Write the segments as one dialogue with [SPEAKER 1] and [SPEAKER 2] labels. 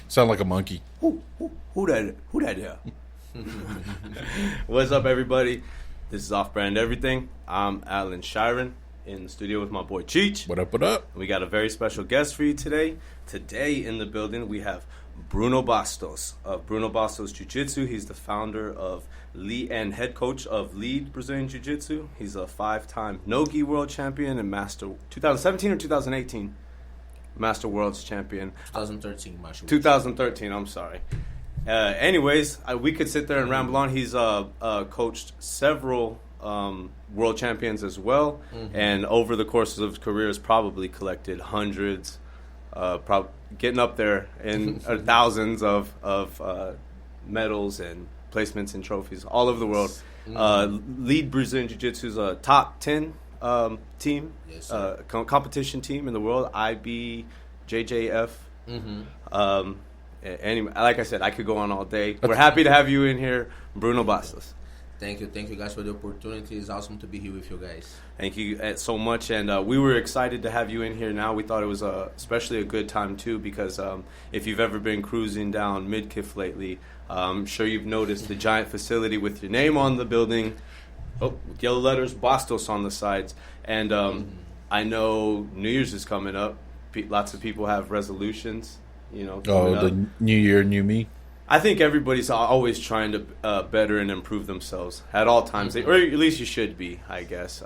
[SPEAKER 1] Sound like a monkey.
[SPEAKER 2] Who that here? What's up, everybody? This is Off Brand Everything. I'm Alan Shiren in the studio with my boy Cheech.
[SPEAKER 1] What up, what up?
[SPEAKER 2] We got a very special guest for you today. Today in the building, we have Bruno Bastos of Bruno Bastos Jiu-Jitsu. He's the founder of and head coach of Lead Brazilian Jiu-Jitsu. He's a 5-time no-gi world champion and master 2017 or 2018 Master Worlds champion.
[SPEAKER 3] 2013 Master
[SPEAKER 2] 2013, I'm sorry. Anyways, we could sit there and ramble on. He's coached several world champions as well, and over the course of his career has probably collected hundreds, getting up there in thousands of medals and placements and trophies all over the world. Lead Brazilian Jiu-Jitsu is a top 10 team,
[SPEAKER 3] Yes,
[SPEAKER 2] competition team in the world, IBJJF. Anyway, like I said, I could go on all day. We're happy to have you in here, Bruno Bastos.
[SPEAKER 3] Thank you guys for the opportunity. It's awesome to be here with you guys.
[SPEAKER 2] Thank you so much, and we were excited to have you in here now. We thought it was especially a good time, too, because if you've ever been cruising down Midkiff lately, I'm sure you've noticed the giant facility with your name on the building, with yellow letters, Bastos on the sides, and I know New Year's is coming up. Lots of people have resolutions,
[SPEAKER 1] the new year, new me.
[SPEAKER 2] I think everybody's always trying to better and improve themselves at all times, or at least you should be, I guess.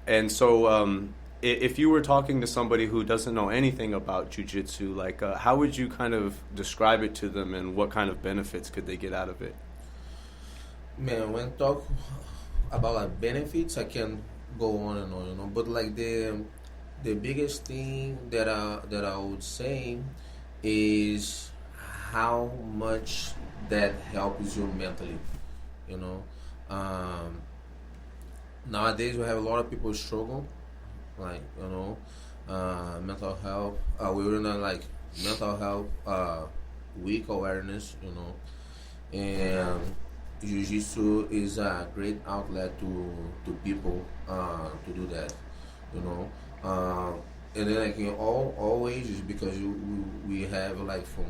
[SPEAKER 2] And so if you were talking to somebody who doesn't know anything about jiu-jitsu, like how would you kind of describe it to them, and what kind of benefits could they get out of it?
[SPEAKER 3] Man, when talk about like benefits, I can go on and on, but like the biggest thing that I would say is how much that helps you mentally, Nowadays we have a lot of people struggle, like, mental health. We're in a like mental health week awareness, and Jiu-Jitsu is a great outlet to people to do that, and then like in all ages, because we have like from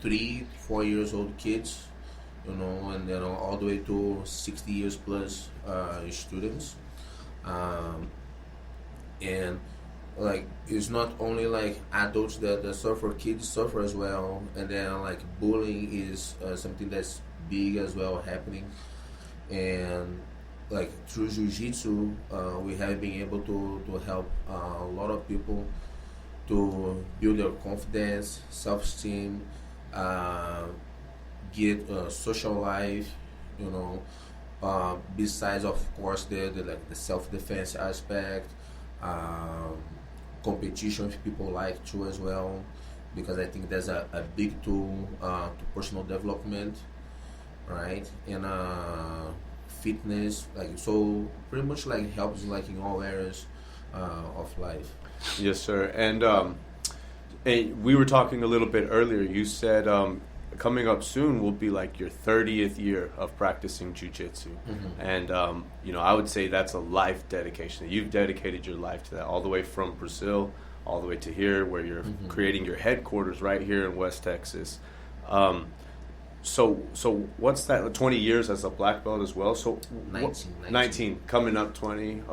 [SPEAKER 3] 3-4 years old kids, and then all the way to 60 years plus students, and like it's not only like adults that suffer, kids suffer as well, and then like bullying is something that's big as well happening, and like through Jiu-Jitsu, we have been able to help a lot of people to build their confidence, self-esteem, get a social life, besides of course the self-defense aspect, competition if people like to as well, because I think that's a big tool to personal development, right? And fitness, like, so pretty much like helps like in all areas of life.
[SPEAKER 2] Yes, sir. And we were talking a little bit earlier. You said coming up soon will be like your 30th year of practicing jiu-jitsu. And I would say that's a life dedication. You've dedicated your life to that, all the way from Brazil all the way to here, where you're creating your headquarters right here in West Texas. So what's that? 20 years as a black belt as well. So 19 coming up 20.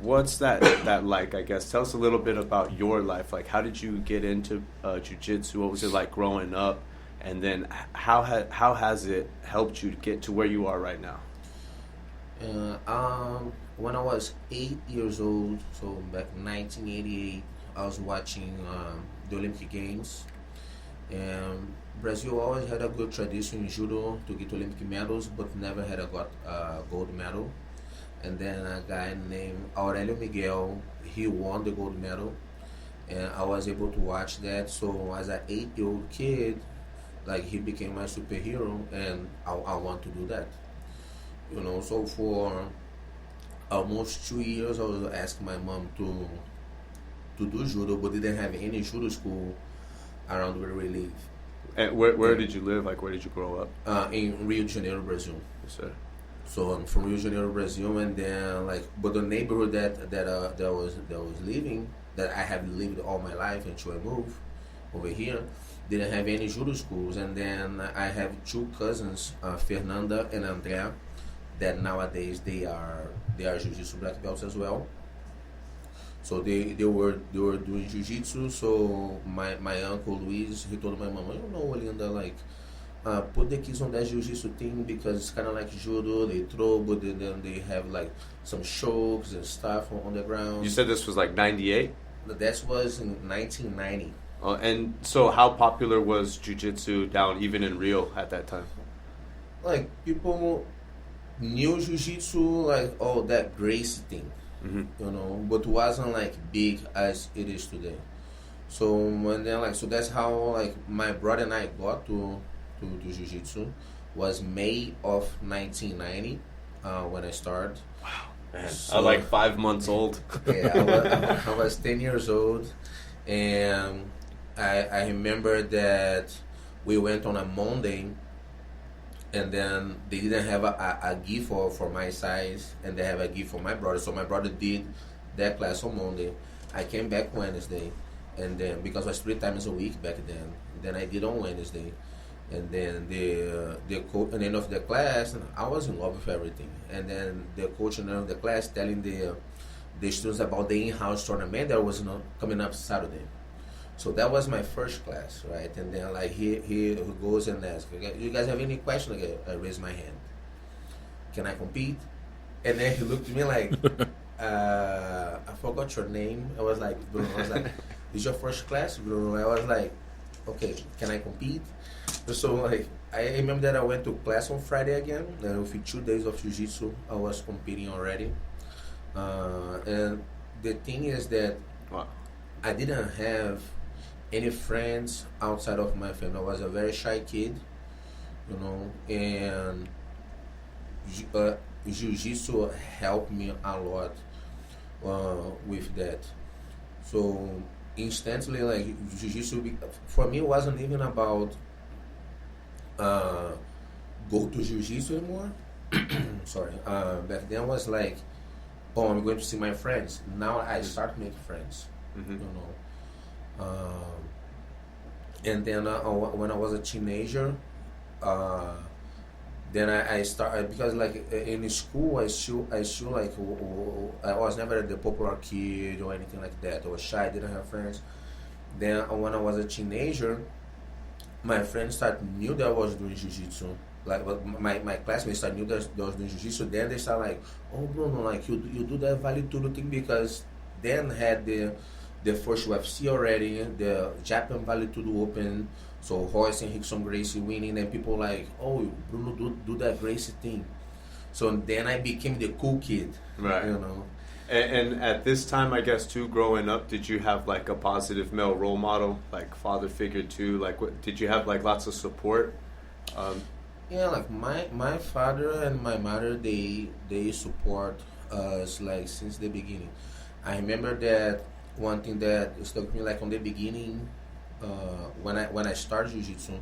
[SPEAKER 2] What's that like? I guess tell us a little bit about your life. Like, how did you get into jiu-jitsu? What was it like growing up? And then how has it helped you to get to where you are right now?
[SPEAKER 3] When I was 8 years old, so back in 1988, I was watching the Olympic Games, and Brazil always had a good tradition in judo to get Olympic medals, but never had a gold medal. And then a guy named Aurelio Miguel, he won the gold medal, and I was able to watch that. So as an 8-year-old kid, like, he became my superhero, and I want to do that. So for almost 2 years, I was asking my mom to do judo, but didn't have any judo school around where we live.
[SPEAKER 2] And where did you live? Like, where did you grow up?
[SPEAKER 3] In Rio de Janeiro, Brazil.
[SPEAKER 2] Yes, sir.
[SPEAKER 3] So I'm from Rio de Janeiro, Brazil, and then like, but the neighborhood that was living, that I have lived all my life until I moved over here, didn't have any judo schools. And then I have two cousins, Fernanda and Andrea, that nowadays they are jiu-jitsu black belts as well. So they were doing jiu-jitsu. So my uncle Luis, he told my mom, you know, Olinda, like, put the kids on that jiu-jitsu thing because it's kind of like judo. They throw, but then they have like some chokes and stuff on the ground.
[SPEAKER 2] You said this was like 98?
[SPEAKER 3] That was in 1990.
[SPEAKER 2] And so how popular was jiu-jitsu down even in Rio at that time?
[SPEAKER 3] Like, people knew jiu-jitsu, like, oh, that Gracie thing, you know, but wasn't like big as it is today. So when then, like, so that's how like my brother and I got to jiu-jitsu. Was May of 1990 when I started.
[SPEAKER 2] Wow, man.
[SPEAKER 3] So,
[SPEAKER 2] I was like 5 months old.
[SPEAKER 3] Yeah, I was 10 years old, and I remember that we went on a Monday, and then they didn't have a gi for my size, and they have a gi for my brother. So my brother did that class on Monday. I came back Wednesday, and then because it was 3 times a week back then I did on Wednesday. And then the coach at the end of the class, and I was in love with everything. And then the coach at the end of the class telling the students about the in-house tournament that was coming up Saturday. So that was my first class, right? And then like he goes and asks, you guys have any question? I raise my hand. Can I compete? And then he looked at me like, I forgot your name. I was like, Bruno. I was like, is your first class, Bruno? I was like, okay, can I compete? So like, I remember that I went to class on Friday again, and within 2 days of jiu-jitsu, I was competing already. And the thing is that I didn't have any friends outside of my family. I was a very shy kid, you know, and jiu-jitsu helped me a lot with that. So instantly, like, jiu-jitsu for me wasn't even about go to jiu-jitsu anymore. Sorry. Back then was like, oh, I'm going to see my friends. Now I start making friends, you know. And then when I was a teenager, then I started, because like in school I still like, I was never the popular kid or anything like that. I was shy, didn't have friends. Then when I was a teenager, my friends knew that I was doing jiu-jitsu. Like my classmates knew that I was doing jiu-jitsu. Then they started like, oh Bruno, like you do that Vale Tudo thing, because then had the first UFC already, the Japan Vale Tudo Open. So Royce and Rickson Gracie winning, and people like, oh, Bruno do that Gracie thing. So then I became the cool kid,
[SPEAKER 2] right?
[SPEAKER 3] You know.
[SPEAKER 2] And at this time, I guess too, growing up, did you have like a positive male role model, like father figure too? Like, what did you have, like lots of support?
[SPEAKER 3] Yeah, like my father and my mother, they support us like since the beginning. I remember that one thing that stuck with me, like on the beginning, when I started jiu-jitsu,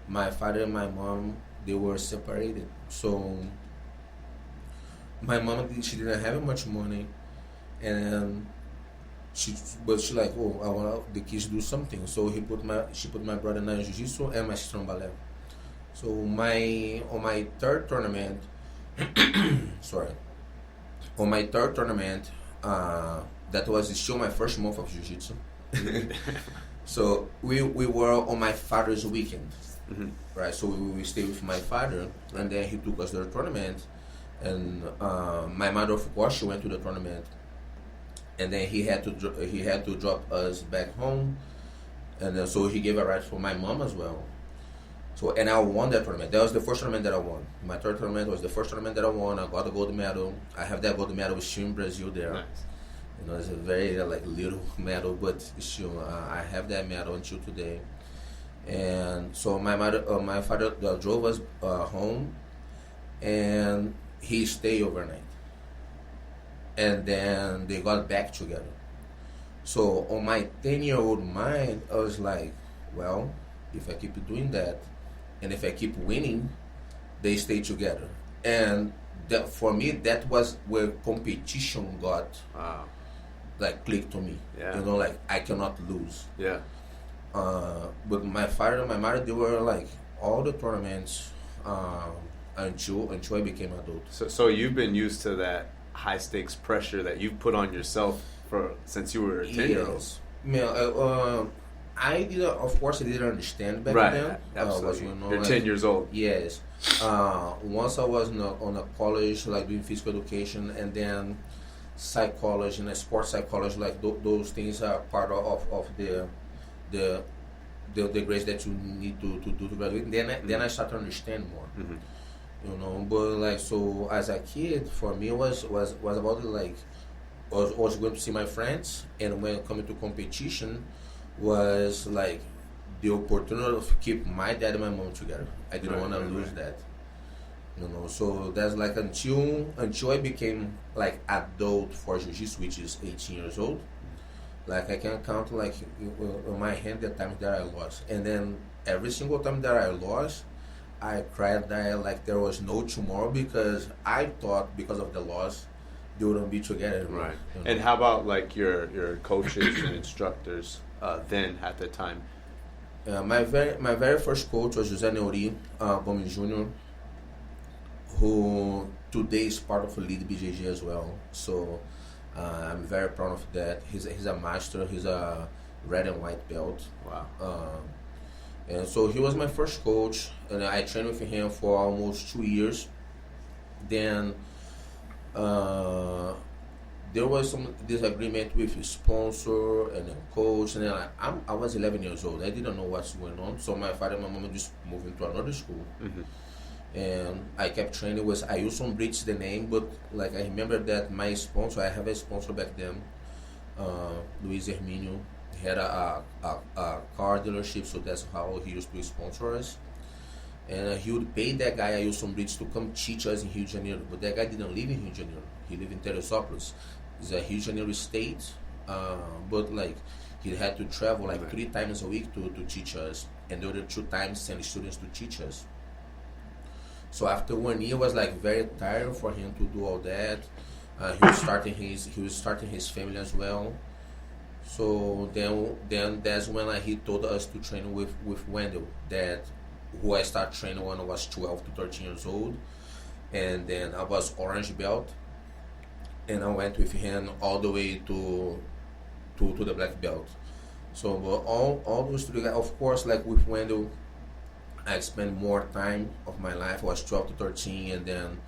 [SPEAKER 3] my father and my mom, they were separated. So my mom, she didn't have much money, and she like, oh, I want the kids to do something. So she put my brother in jiu-jitsu and my sister in ballet. So on my third tournament, on my third tournament, that was still my first month of jiu-jitsu. So we were on my father's weekend, right? So we stayed with my father, and then he took us to the tournament. And my mother, of course, she went to the tournament, and then he had to drop us back home, and then so he gave a ride for my mom as well. So, and I won that tournament. That was the first tournament that I won. My third tournament was the first tournament that I won. I got the gold medal. I have that gold medal still in Brazil there. Nice. You know, it's a very like little medal, but still, I have that medal until today. And so my father drove us home, and he stayed overnight. And then they got back together. So on my 10-year-old mind, I was like, well, if I keep doing that, and if I keep winning, they stay together. And that for me that was where competition got
[SPEAKER 2] Wow.
[SPEAKER 3] like clicked to me.
[SPEAKER 2] Yeah.
[SPEAKER 3] You know, like I cannot lose.
[SPEAKER 2] Yeah.
[SPEAKER 3] But my father and my mother, they were like all the tournaments until I became adult.
[SPEAKER 2] So you've been used to that high stakes pressure that you've put on yourself since you were a 10-year-old.
[SPEAKER 3] Yes. I didn't, of course, I didn't understand back
[SPEAKER 2] Right.
[SPEAKER 3] then.
[SPEAKER 2] Absolutely.
[SPEAKER 3] What's going on.
[SPEAKER 2] You're 10 years old.
[SPEAKER 3] Yes. Once I was on a college, like doing physical education, and then psychology and sports psychology, like those things are part of the grades that you need to do to graduate. Then I start to understand more.
[SPEAKER 2] Mm-hmm.
[SPEAKER 3] You know, but like so as a kid, for me was about like was going to see my friends, and when coming to competition was like the opportunity to keep my dad and my mom together. I didn't want to lose that. You know, so that's like until I became like adult for jiu-jitsu, which is 18 years old. Like I can count like on my hand the times that I lost, and then every single time that I lost, I cried that like there was no tomorrow, because I thought because of the loss they wouldn't be together.
[SPEAKER 2] Right.
[SPEAKER 3] You know?
[SPEAKER 2] And how about like your coaches and instructors then at the time?
[SPEAKER 3] My very first coach was José Neuri Gomes Jr., who today is part of Elite BJJ as well. So I'm very proud of that. He's a master. He's a red and white belt.
[SPEAKER 2] Wow.
[SPEAKER 3] And so he was my first coach, and I trained with him for almost 2 years. Then there was some disagreement with his sponsor and the coach, and then I was 11 years old. I didn't know what's going on, so my father and my mom just moved into another school. Mm-hmm. And I kept training with Ailson Brits, the name, but like I remember that my sponsor, I have a sponsor back then, Luis Herminio. He had a car dealership, so that's how he used to sponsor us. And he would pay that guy, Ailson Brits, to come teach us in Rio de Janeiro. But that guy didn't live in Rio de Janeiro. He lived in Teresópolis. It's a Rio de Janeiro state, but like he had to travel like 3 times a week to teach us, and the other 2 times send students to teach us. So after 1 year, it was like very tiring for him to do all that. He was starting his family as well. So then that's when he told us to train with Wendell, who I started training when I was 12 to 13 years old, and then I was orange belt, and I went with him all the way to the black belt. So all those 3 guys, of course, like with Wendell, I spent more time of my life. I was 12 to 13, and then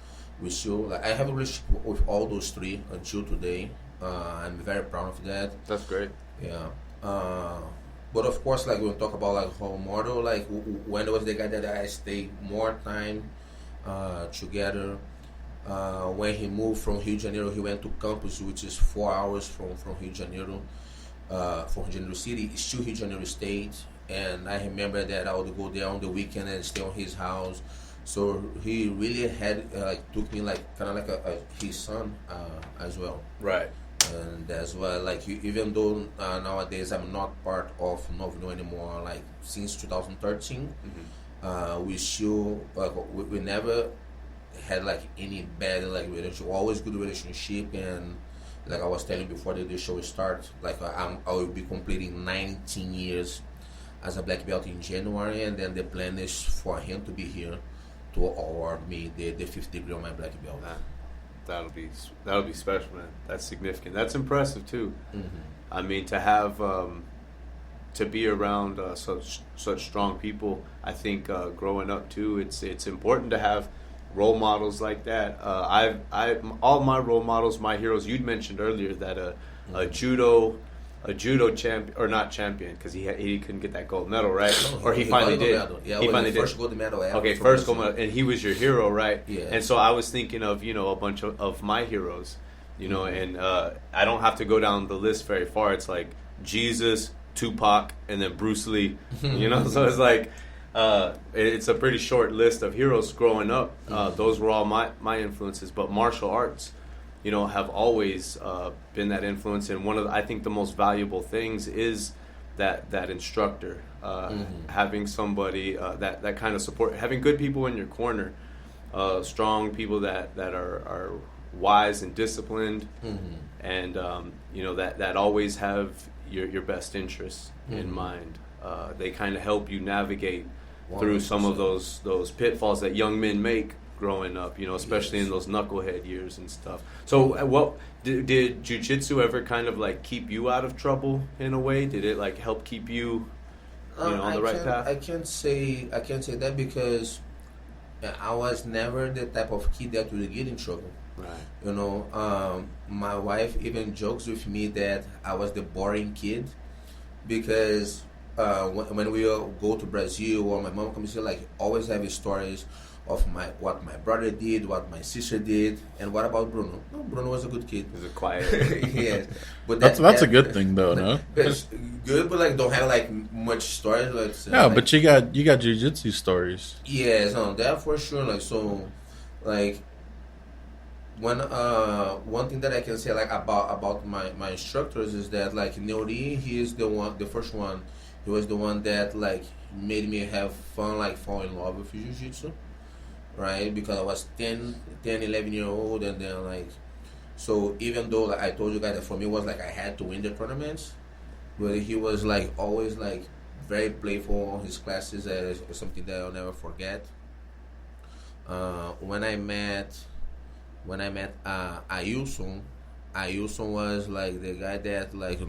[SPEAKER 3] we still like I have a relationship with all those 3 until today. I'm very proud of that.
[SPEAKER 2] That's great.
[SPEAKER 3] Yeah. But of course, like when we talk about like role model, like Wendell was the guy that I stayed more time together. When he moved from Rio de Janeiro, he went to campus, which is 4 hours from Rio de Janeiro, from Rio de Janeiro City. It's still Rio de Janeiro State. And I remember that I would go there on the weekend and stay on his house. So he really had took me like kind of like his son as well.
[SPEAKER 2] Right.
[SPEAKER 3] And that's why like even though nowadays I'm not part of Novo anymore, like since 2013, we still we never had like any bad like relationship. Always good relationship. And like I was telling before the show starts, like I will be completing 19 years as a black belt in January, and then the plan is for him to be here to award me the 5th degree on my black belt.
[SPEAKER 2] That'll be special, man. That's significant. That's impressive too. Mm-hmm. I mean, to have to be around such strong people. I think growing up too, it's important to have role models like that. All my role models, my heroes. You'd mentioned earlier that a judo champion, or not champion, because he couldn't get that gold medal, right?
[SPEAKER 3] No,
[SPEAKER 2] or he finally did.
[SPEAKER 3] Yeah,
[SPEAKER 2] he finally did.
[SPEAKER 3] First gold medal ever.
[SPEAKER 2] Okay, first gold medal, and he was your hero, right?
[SPEAKER 3] Yeah.
[SPEAKER 2] And so I was thinking of a bunch of my heroes, and I don't have to go down the list very far. It's like Jesus, Tupac, and then Bruce Lee. So it's like it's a pretty short list of heroes growing up. Those were all my influences, but martial arts, have always been that influence. And one of I think the most valuable things is that instructor, having somebody that kind of support, having good people in your corner. strong people that are wise and disciplined, and that always have your best interests in mind. They kind of help you navigate through some of those pitfalls that young men make growing up, especially in those knucklehead years and stuff. So what did jiu-jitsu ever kind of like keep you out of trouble in a way? Did it like help keep you on the right path?
[SPEAKER 3] I can't say that, because I was never the type of kid that would get in trouble. Right. My wife even jokes with me that I was the boring kid, because when we go to Brazil or my mom comes here, like always have stories of what my brother did, what my sister did, and what about Bruno? No, Bruno was a good kid.
[SPEAKER 2] He was a quiet.
[SPEAKER 3] Yes, but
[SPEAKER 1] that's a good thing though, no?
[SPEAKER 3] It's good, but like don't have like much stories. Like,
[SPEAKER 1] yeah,
[SPEAKER 3] like,
[SPEAKER 1] but you got jiu-jitsu stories.
[SPEAKER 3] Yes, no, that for sure. Like so, like when one thing that I can say like about my instructors is that like Neuri, he is the first one. He was the one that like made me have fun, like fall in love with jiu-jitsu. Right, because I was 10, 11 years old, and then like, so even though like I told you guys that for me it was like I had to win the tournaments, but he was like always like very playful on his classes, as something that I'll never forget. When I met Ailson was like the guy that like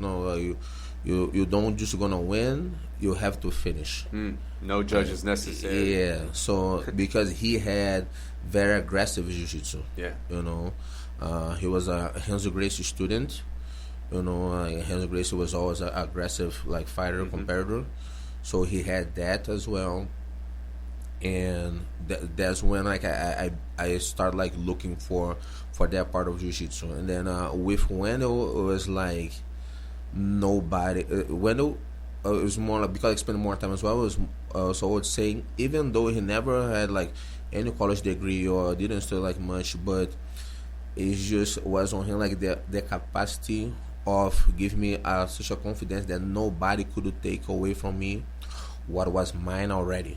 [SPEAKER 3] you don't just gonna win, you have to finish.
[SPEAKER 2] No judges necessary.
[SPEAKER 3] Yeah, so because he had very aggressive jiu-jitsu.
[SPEAKER 2] Yeah.
[SPEAKER 3] He was a Renzo Gracie student. Renzo Gracie was always an aggressive like fighter, competitor. So he had that as well. And that's when like I start like looking for that part of jiu-jitsu. And then with Wendell, it was like nobody. Wendell, it was more like, because I spent more time as well. It was so I would say, even though he never had like any college degree or didn't study like much, but it just was on him like the capacity of giving me such a confidence that nobody could take away from me what was mine already.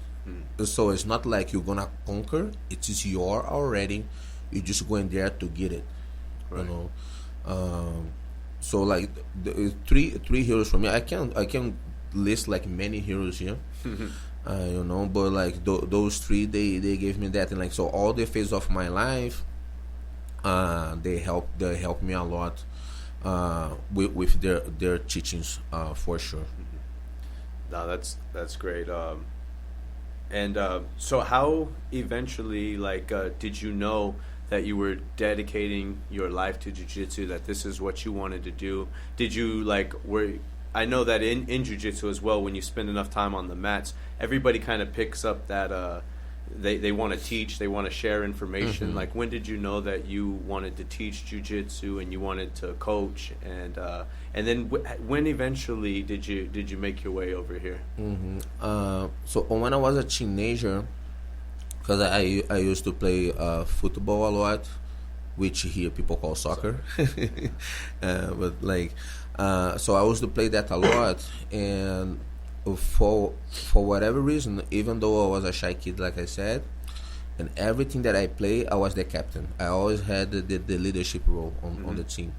[SPEAKER 3] So it's not like you're gonna conquer; it is yours already. You're just going there to get it. Right. So like the three heroes for me. I can list like many heroes here. But like those three, they gave me that, and like so all the phases of my life, they helped me a lot with their teachings for sure.
[SPEAKER 2] No, that's great. So how eventually, like, did you know that you were dedicating your life to jiu-jitsu, that this is what you wanted to do? Did you, like, I know that in jiu-jitsu as well, when you spend enough time on the mats, everybody kind of picks up that they want to teach, they want to share information. Like, when did you know that you wanted to teach jiu-jitsu and you wanted to coach? And then when eventually did you make your way over here?
[SPEAKER 3] So when I was a teenager, because I used to play football a lot, which here people call soccer. But like, so I used to play that a lot, and for whatever reason, even though I was a shy kid, like I said, and everything that I play, I was the captain. I always had the leadership role on the team.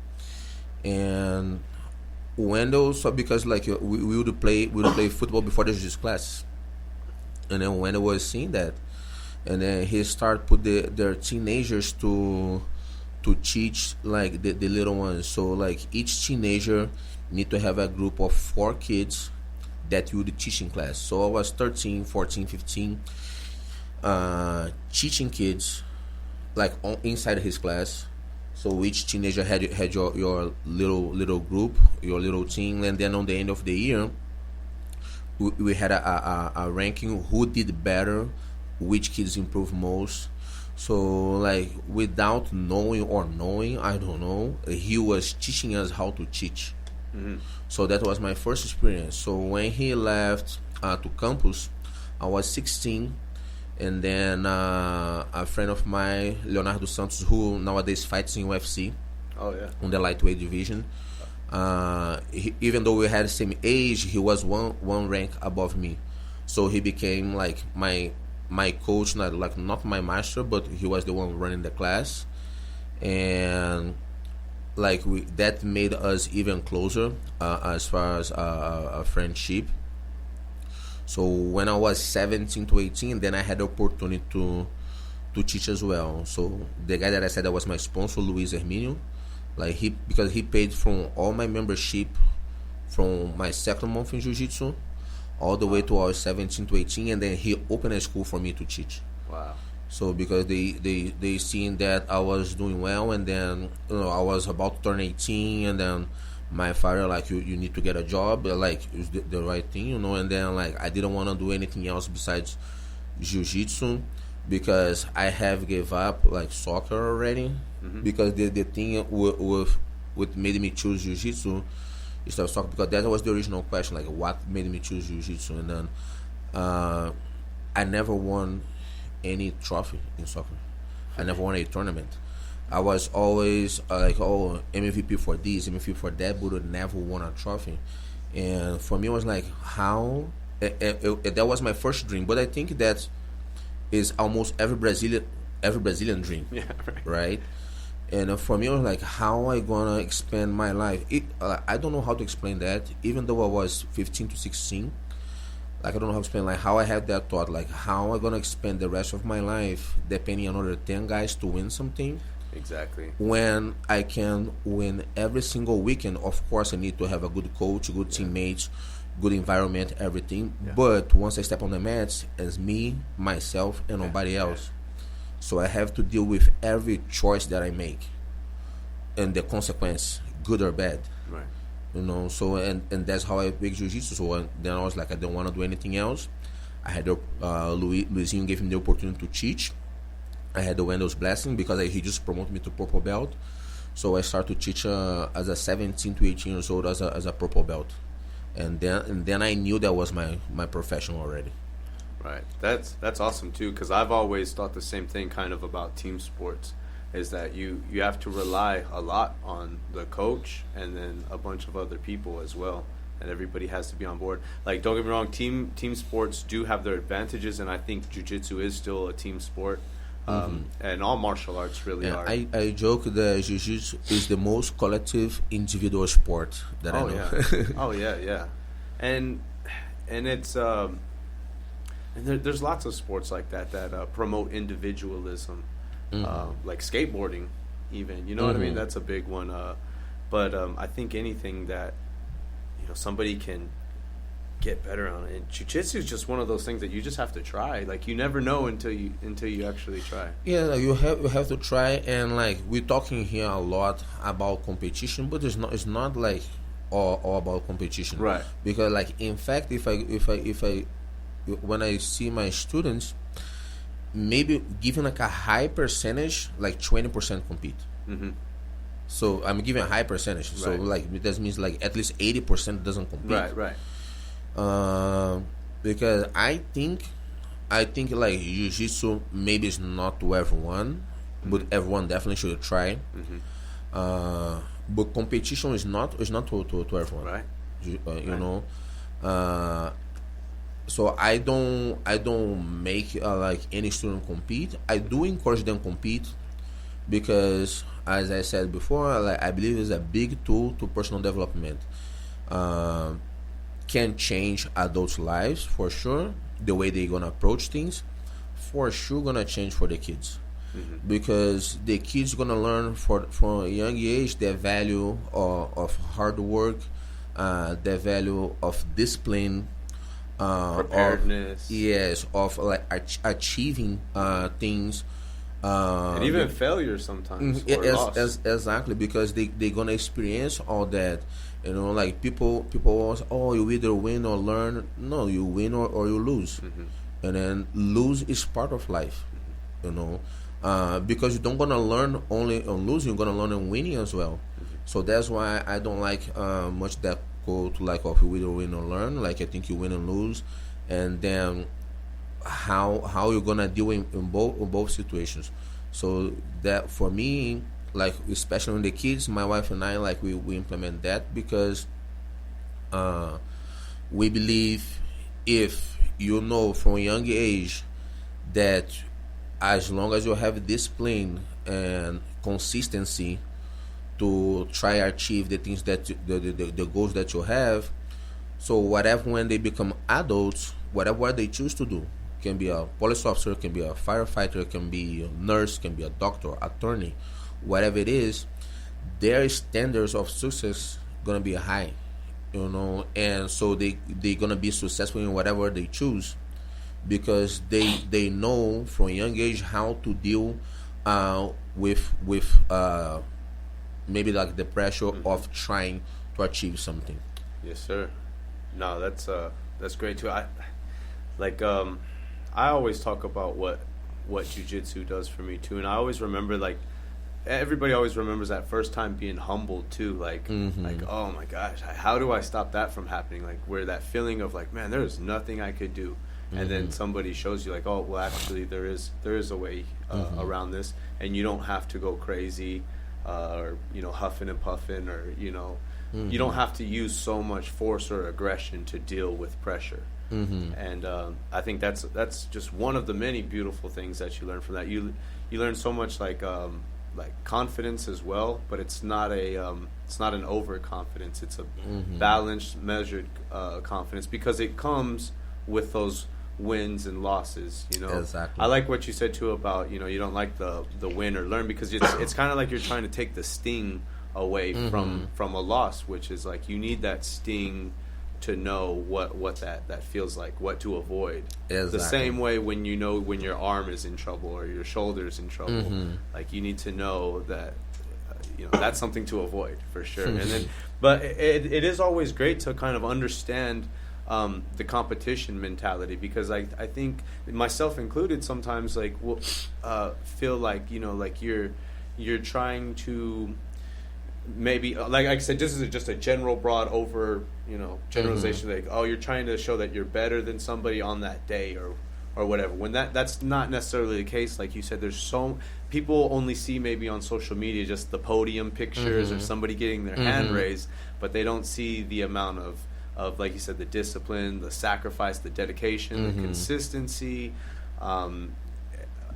[SPEAKER 3] And Wendell, so because like we would play football before the jiu-jitsu class, and then Wendell was seeing that, and then he started put their teenagers to teach like the little ones. So like each teenager need to have a group of 4 kids that you would teach in class. So I was 13, 14, 15, teaching kids like inside his class. So each teenager had your little group, your little team, and then on the end of the year, we had a ranking who did better, which kids improved most. So like without knowing, I don't know, he was teaching us how to teach. So that was my first experience. So when he left to campus, I was 16. And then a friend of mine, Leonardo Santos, who nowadays fights in UFC.
[SPEAKER 2] Oh yeah.
[SPEAKER 3] On the lightweight division. Even though we had the same age, he was one rank above me. So he became like my my coach, not my master, but he was the one running the class, and like that made us even closer as far as a friendship. So when I was 17 to 18, then I had the opportunity to teach as well. So the guy that I said that was my sponsor, Luis Herminio, like because he paid from all my membership from my second month in Jiu-Jitsu all the way to I was 17 to 18, and then he opened a school for me to teach.
[SPEAKER 2] Wow.
[SPEAKER 3] So because they seen that I was doing well, and then I was about to turn 18, and then my father like you need to get a job, like it's the right thing, and then like I didn't want to do anything else besides Jiu-Jitsu, because I have gave up like soccer already, because the thing with made me choose Jiu-Jitsu is soccer, because that was the original question, like what made me choose Jiu-Jitsu. And then I never won any trophy in soccer. I never won a tournament. I was always MVP for this, MVP for that, but I never won a trophy. And for me, it was like, how? That was my first dream. But I think that is almost every Brazilian dream,
[SPEAKER 2] Yeah,
[SPEAKER 3] right? And for me, it was like, how I gonna expand my life? I don't know how to explain that. Even though I was 15 to 16, like I don't know how to explain like how I had that thought, like how I gonna expand the rest of my life depending on other 10 guys to win something.
[SPEAKER 2] Exactly.
[SPEAKER 3] When I can win every single weekend, of course I need to have a good coach, good teammates, good environment, everything.
[SPEAKER 2] Yeah.
[SPEAKER 3] But once I step on the mats, it's me, myself, and nobody else. So I have to deal with every choice that I make and the consequence, good or bad.
[SPEAKER 2] Right.
[SPEAKER 3] So and that's how I picked Jiu-Jitsu. So then I was like, I don't want to do anything else. I had Luizinho gave me the opportunity to teach. I had the Wendell's blessing because he just promoted me to purple belt. So I started to teach as a 17 to 18 years old as a purple belt. And then I knew that was my profession already.
[SPEAKER 2] Right. That's awesome too, because I've always thought the same thing kind of about team sports, is that you have to rely a lot on the coach and then a bunch of other people as well, and everybody has to be on board. Like, don't get me wrong, team sports do have their advantages, and I think jiu-jitsu is still a team sport. And all martial arts really are.
[SPEAKER 3] I joke that jiu-jitsu is the most collective individual sport that I know.
[SPEAKER 2] Yeah. Oh yeah. And it's and there's lots of sports like that promote individualism, like skateboarding, even. You know what I mean? That's a big one. But I think anything that somebody can get better on it. And jiu-jitsu is just one of those things that you just have to try. Like, you never know until you actually try.
[SPEAKER 3] Yeah, you have to try. And like, we're talking here a lot about competition, but it's not like all about competition,
[SPEAKER 2] right?
[SPEAKER 3] Because like, in fact, if I when I see my students, maybe given like a high percentage, like 20% compete. So I'm giving a high percentage. So
[SPEAKER 2] Right.
[SPEAKER 3] like, that means like at least 80% doesn't compete.
[SPEAKER 2] Right.
[SPEAKER 3] Because I think like jiu-jitsu maybe it's not to everyone, but everyone definitely should try. But competition is not to everyone,
[SPEAKER 2] Right.
[SPEAKER 3] You know. So I don't make like any student compete. I do encourage them compete, because as I said before, like, I believe it's a big tool to personal development. Can change adults' lives for sure. The way they're gonna approach things, for sure, gonna change for the kids, because the kids gonna learn from a young age the value of hard work, the value of discipline,
[SPEAKER 2] Preparedness.
[SPEAKER 3] of like achieving things.
[SPEAKER 2] And even failure sometimes. Or loss.
[SPEAKER 3] Exactly, because they're gonna experience all that. Like people always, you either win or learn. No, you win or you lose. And then lose is part of life, because you don't gonna learn only on losing, you're gonna learn on winning as well. So that's why I don't like much that quote, like, of you either win or learn. Like, I think you win and lose, and then how you're gonna deal in both situations. So that, for me, like, especially when the kids, my wife and I, like, we implement that, because we believe if from a young age that as long as you have discipline and consistency to try achieve the things that the goals that you have. So whatever, when they become adults, whatever they choose to do, can be a police officer, can be a firefighter, can be a nurse, can be a doctor, attorney, whatever it is, their standards of success gonna be high, and so they gonna be successful in whatever they choose, because they know from a young age how to deal with maybe like the pressure of trying to achieve something.
[SPEAKER 2] Yes, sir. No, that's great too. I always talk about what jiu-jitsu does for me too, and I always remember, like, everybody always remembers that first time being humbled too, like oh my gosh, how do I stop that from happening, like where that feeling of like, man, there's nothing I could do, and then somebody shows you like, oh well, actually there is a way around this, and you don't have to go crazy or huffing and puffing, or you don't have to use so much force or aggression to deal with pressure. And I think that's just one of the many beautiful things that you learn from that. You learn so much, like confidence as well, but it's not an overconfidence. It's a balanced, measured confidence, because it comes with those wins and losses.
[SPEAKER 3] Exactly.
[SPEAKER 2] I like what you said too about you don't like the win or learn, because it's kind of like you're trying to take the sting away from a loss, which is like, you need that sting to know what that feels like, what to avoid.
[SPEAKER 3] Exactly.
[SPEAKER 2] The same way when when your arm is in trouble or your shoulder is in trouble, like you need to know that that's something to avoid for sure. And then, but it is always great to kind of understand the competition mentality, because I think, myself included, sometimes like we'll feel like like you're trying to, maybe like I said, this is just a general broad over generalization, like, oh, you're trying to show that you're better than somebody on that day or whatever, when that's not necessarily the case. Like you said, there's so people only see maybe on social media just the podium pictures or somebody getting their hand raised, but they don't see the amount of like you said, the discipline, the sacrifice, the dedication, the consistency, all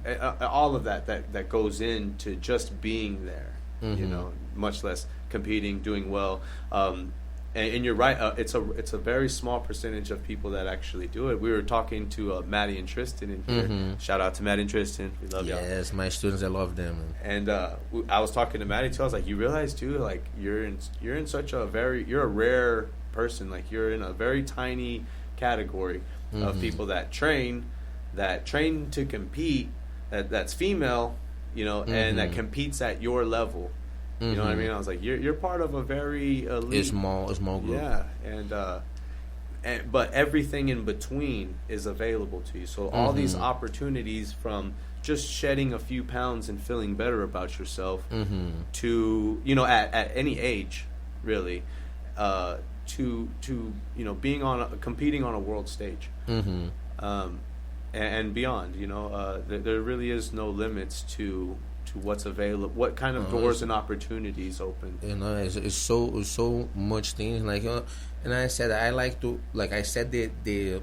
[SPEAKER 2] of that goes into just being there, much less competing, doing well. And you're right, it's a very small percentage of people that actually do it. We were talking to Maddie and Tristan in here. Shout out to Maddie and Tristan. We love y'all.
[SPEAKER 3] Yes, my students, I love them.
[SPEAKER 2] And I was talking to Maddie too. I was like, you realize too, like you're in such a you're a rare person. Like you're in a very tiny category of people that train to compete, that's female, and that competes at your level. You know what I mean? I was like, you're part of a very elite,
[SPEAKER 3] small group.
[SPEAKER 2] Yeah, and but everything in between is available to you. So all these opportunities, from just shedding a few pounds and feeling better about yourself, to at any age, really, to being competing on a world stage, and beyond. There really is no limits to what's available, what kind of doors and opportunities open.
[SPEAKER 3] It's so much things, like, and I said I like to, like I said, the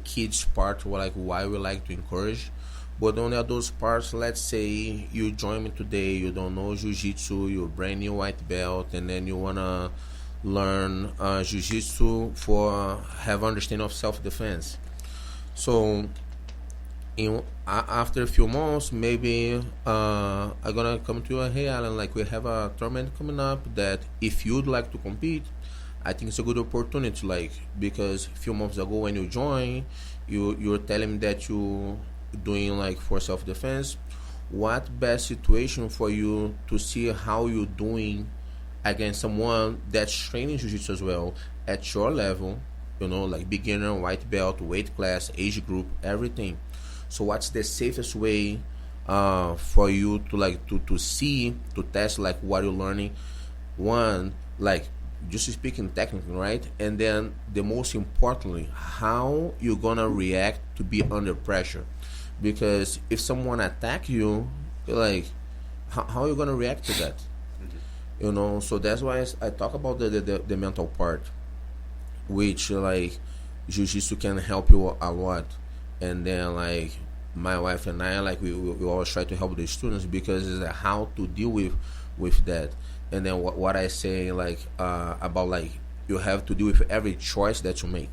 [SPEAKER 3] kids part, like why we like to encourage, but on the adults parts, let's say you join me today, you don't know jiu-jitsu, you're brand new white belt, and then you wanna learn jiu-jitsu for have understanding of self-defense. So after a few months, maybe I'm gonna come to you, hey Alan, like we have a tournament coming up that if you'd like to compete, I think it's a good opportunity, like, because a few months ago when you join, you're telling me that you doing like for self-defense. What best situation for you to see how you're doing against someone that's training jiu-jitsu as well at your level, like beginner, white belt, weight class, age group, everything. So what's the safest way for you to see, to test like what you're learning? One, like just speaking technically, right? And then the most importantly, how you're gonna react to be under pressure. Because if someone attack you, like how are you gonna react to that? So that's why I talk about the mental part, which like jiu-jitsu can help you a lot. And then like my wife and I, like, we always try to help the students because it's how to deal with that. And then what I say, like, about, like, you have to deal with every choice that you make,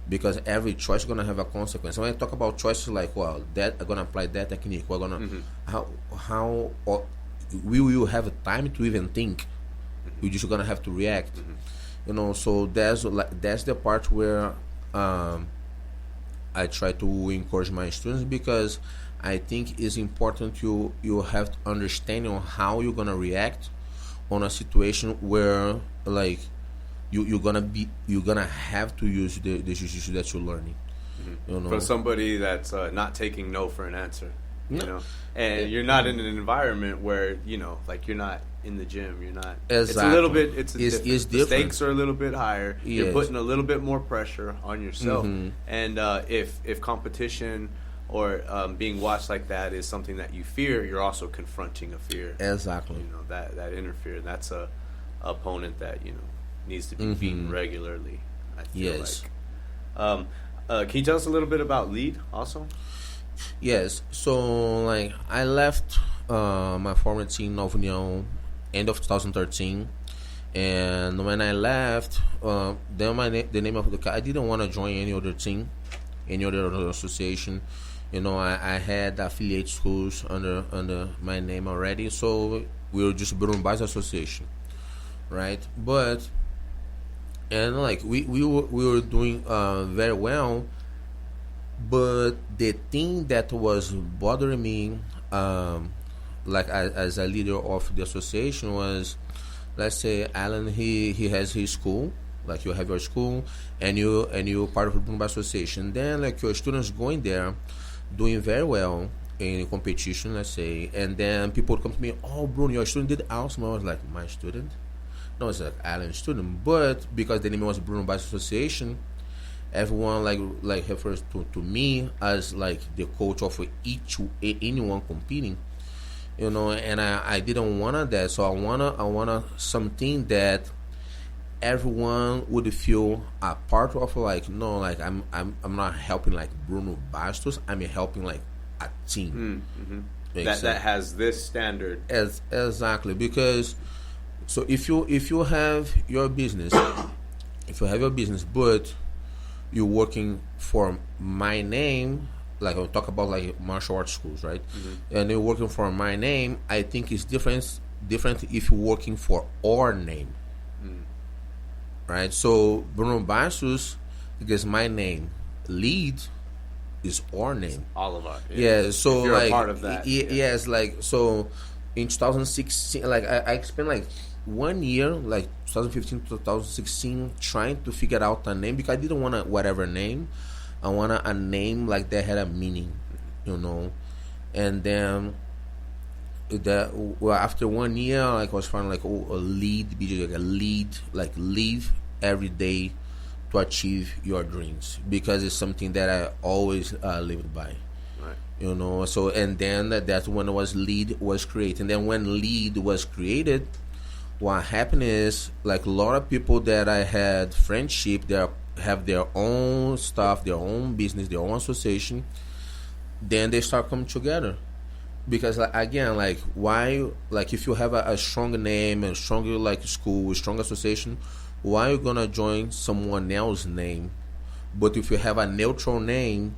[SPEAKER 3] because every choice is gonna have a consequence. When I talk about choices, like, well, that I'm gonna apply that technique. We're gonna how or we will have time to even think. We're just gonna have to react. You know, so that's the part where I try to encourage my students, because I think it's important you have to understand on how you're gonna react on a situation where, like, you're gonna have to use the jiu-jitsu that you're learning. You know,
[SPEAKER 2] for somebody that's not taking no for an answer. You
[SPEAKER 3] No.
[SPEAKER 2] know, and you're not in an environment where, you know, like, you're not in the gym. You're not.
[SPEAKER 3] Exactly.
[SPEAKER 2] It's a little bit. It's
[SPEAKER 3] It's
[SPEAKER 2] the
[SPEAKER 3] different.
[SPEAKER 2] stakes are a little bit higher. You're
[SPEAKER 3] Yes.
[SPEAKER 2] putting a little bit more pressure on yourself. And if competition or being watched like that is something that you fear, you're also confronting a fear.
[SPEAKER 3] exactly.
[SPEAKER 2] You know, that inner fear. That's a opponent that, you know, needs to be beaten regularly. I feel
[SPEAKER 3] Yes.
[SPEAKER 2] like. Can you tell us a little bit about Lead also?
[SPEAKER 3] Yes. So, like, I left my former team, Nova União, end of 2013, and when I left, then the name of I didn't want to join any other team, any other association. You know, I had affiliate schools under my name already, so we were just Bruno Bastos Association, right? But and, like, we were doing very well. But the thing that was bothering me, like, as a leader of the association, was, let's say, Alan, he has his school, like, you have your school, and you part of the Bruno Bastos Association. Then, like, your students going there, doing very well in competition, let's say, and then people would come to me, oh, Bruno, your student did awesome. I was like, my student? No, it's like Alan's student. But because the name was Bruno Bastos Association, everyone like refers to me as, like, the coach of anyone competing, you know. And I didn't want that, so I wanna something that everyone would feel a part of. Like, no, like, I'm not helping, like, Bruno Bastos. I'm helping, like, a team
[SPEAKER 2] That has this standard.
[SPEAKER 3] Exactly, because so if you have your business, but you're working for my name, like, I'll talk about, like, martial arts schools, right? And you're working for my name, I think it's different if you're working for our name, right? So Bruno Bastos, because my name, Lead, is our name.
[SPEAKER 2] All of us.
[SPEAKER 3] Yeah, so,
[SPEAKER 2] if you're
[SPEAKER 3] like,
[SPEAKER 2] a part of that.
[SPEAKER 3] Yes, like, so in 2016, like, I spent, like, 1 year, like 2015 to 2016, trying to figure out a name, because I didn't want a whatever name. I wanted a name, like, that had a meaning, you know. And then after 1 year, like, I was finding, like, a lead BJJ, like a lead, like, live every day to achieve your dreams, because it's something that I always lived by. You know, so, and then that's when Lead was created. And then when Lead was created, what happened is, like, a lot of people that I had friendship, they have their own stuff, their own business, their own association. Then they start coming together, because, like, again, like, why, like, if you have a strong name and stronger, like, school, strong association, why are you gonna join someone else's name? But if you have a neutral name,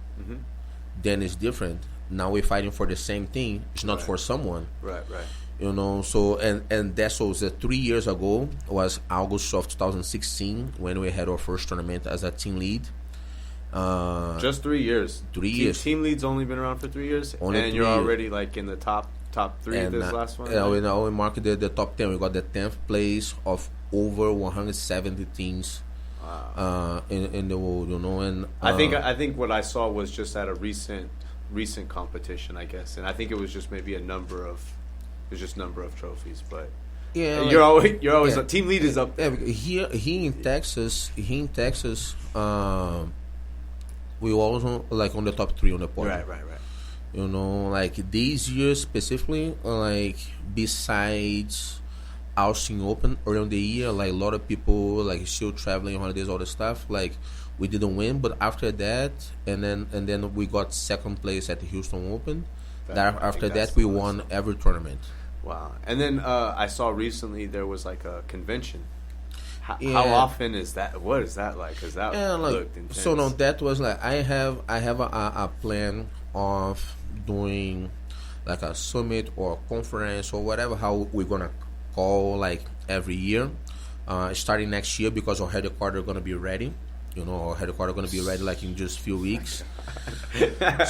[SPEAKER 3] then it's different. Now we're fighting for the same thing. It's not for someone.
[SPEAKER 2] Right.
[SPEAKER 3] You know, so and that's also 3 years ago, was August of 2016, when we had our first tournament as a team lead.
[SPEAKER 2] Just 3 years.
[SPEAKER 3] 3 years.
[SPEAKER 2] Team Lead's only been around for 3 years,
[SPEAKER 3] Only
[SPEAKER 2] and
[SPEAKER 3] 3
[SPEAKER 2] you're
[SPEAKER 3] years.
[SPEAKER 2] already, like, in the top 3
[SPEAKER 3] And
[SPEAKER 2] this last one.
[SPEAKER 3] yeah,
[SPEAKER 2] right?
[SPEAKER 3] we marked the top 10. We got the 10th place of over 170 teams in the world. You know, and
[SPEAKER 2] I think what I saw was just at a recent competition, I guess, and I think it was just maybe number of trophies, but
[SPEAKER 3] yeah,
[SPEAKER 2] you're always
[SPEAKER 3] yeah.
[SPEAKER 2] Team Lead is up there.
[SPEAKER 3] Here in Texas, we also, like, on the top 3 on the podium.
[SPEAKER 2] Right.
[SPEAKER 3] You know, like, these years specifically, like, besides Austin Open early in the year. Like a lot of people like still traveling holidays, all the stuff. Like we didn't win, but after that, and then we got second place at the Houston Open. After that, we won every tournament.
[SPEAKER 2] Wow. And then I saw recently there was like a convention.
[SPEAKER 3] Yeah.
[SPEAKER 2] How often is that? What is that like? Because that looked intense.
[SPEAKER 3] So no, that was like I have a plan of doing like a summit or a conference or whatever how we're gonna call like every year, starting next year because our headquarters are gonna be ready. You know, our headquarters are gonna be ready like in just a few weeks.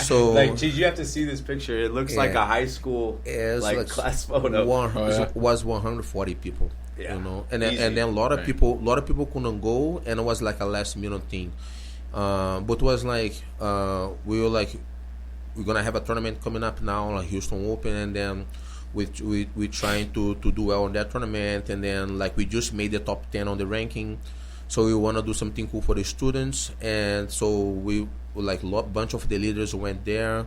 [SPEAKER 3] So
[SPEAKER 2] like, geez, you have to see this picture. It looks like a high school like class photo.
[SPEAKER 3] Was 140 people.
[SPEAKER 2] Yeah,
[SPEAKER 3] you know, and then a lot of people couldn't go, and it was like a last minute thing. But it was like we were like we're gonna have a tournament coming up now, like Houston Open, and then we trying to do well in that tournament, and then like we just made the top 10 on the ranking, so we want to do something cool for the students, and so we like bunch of the leaders went there.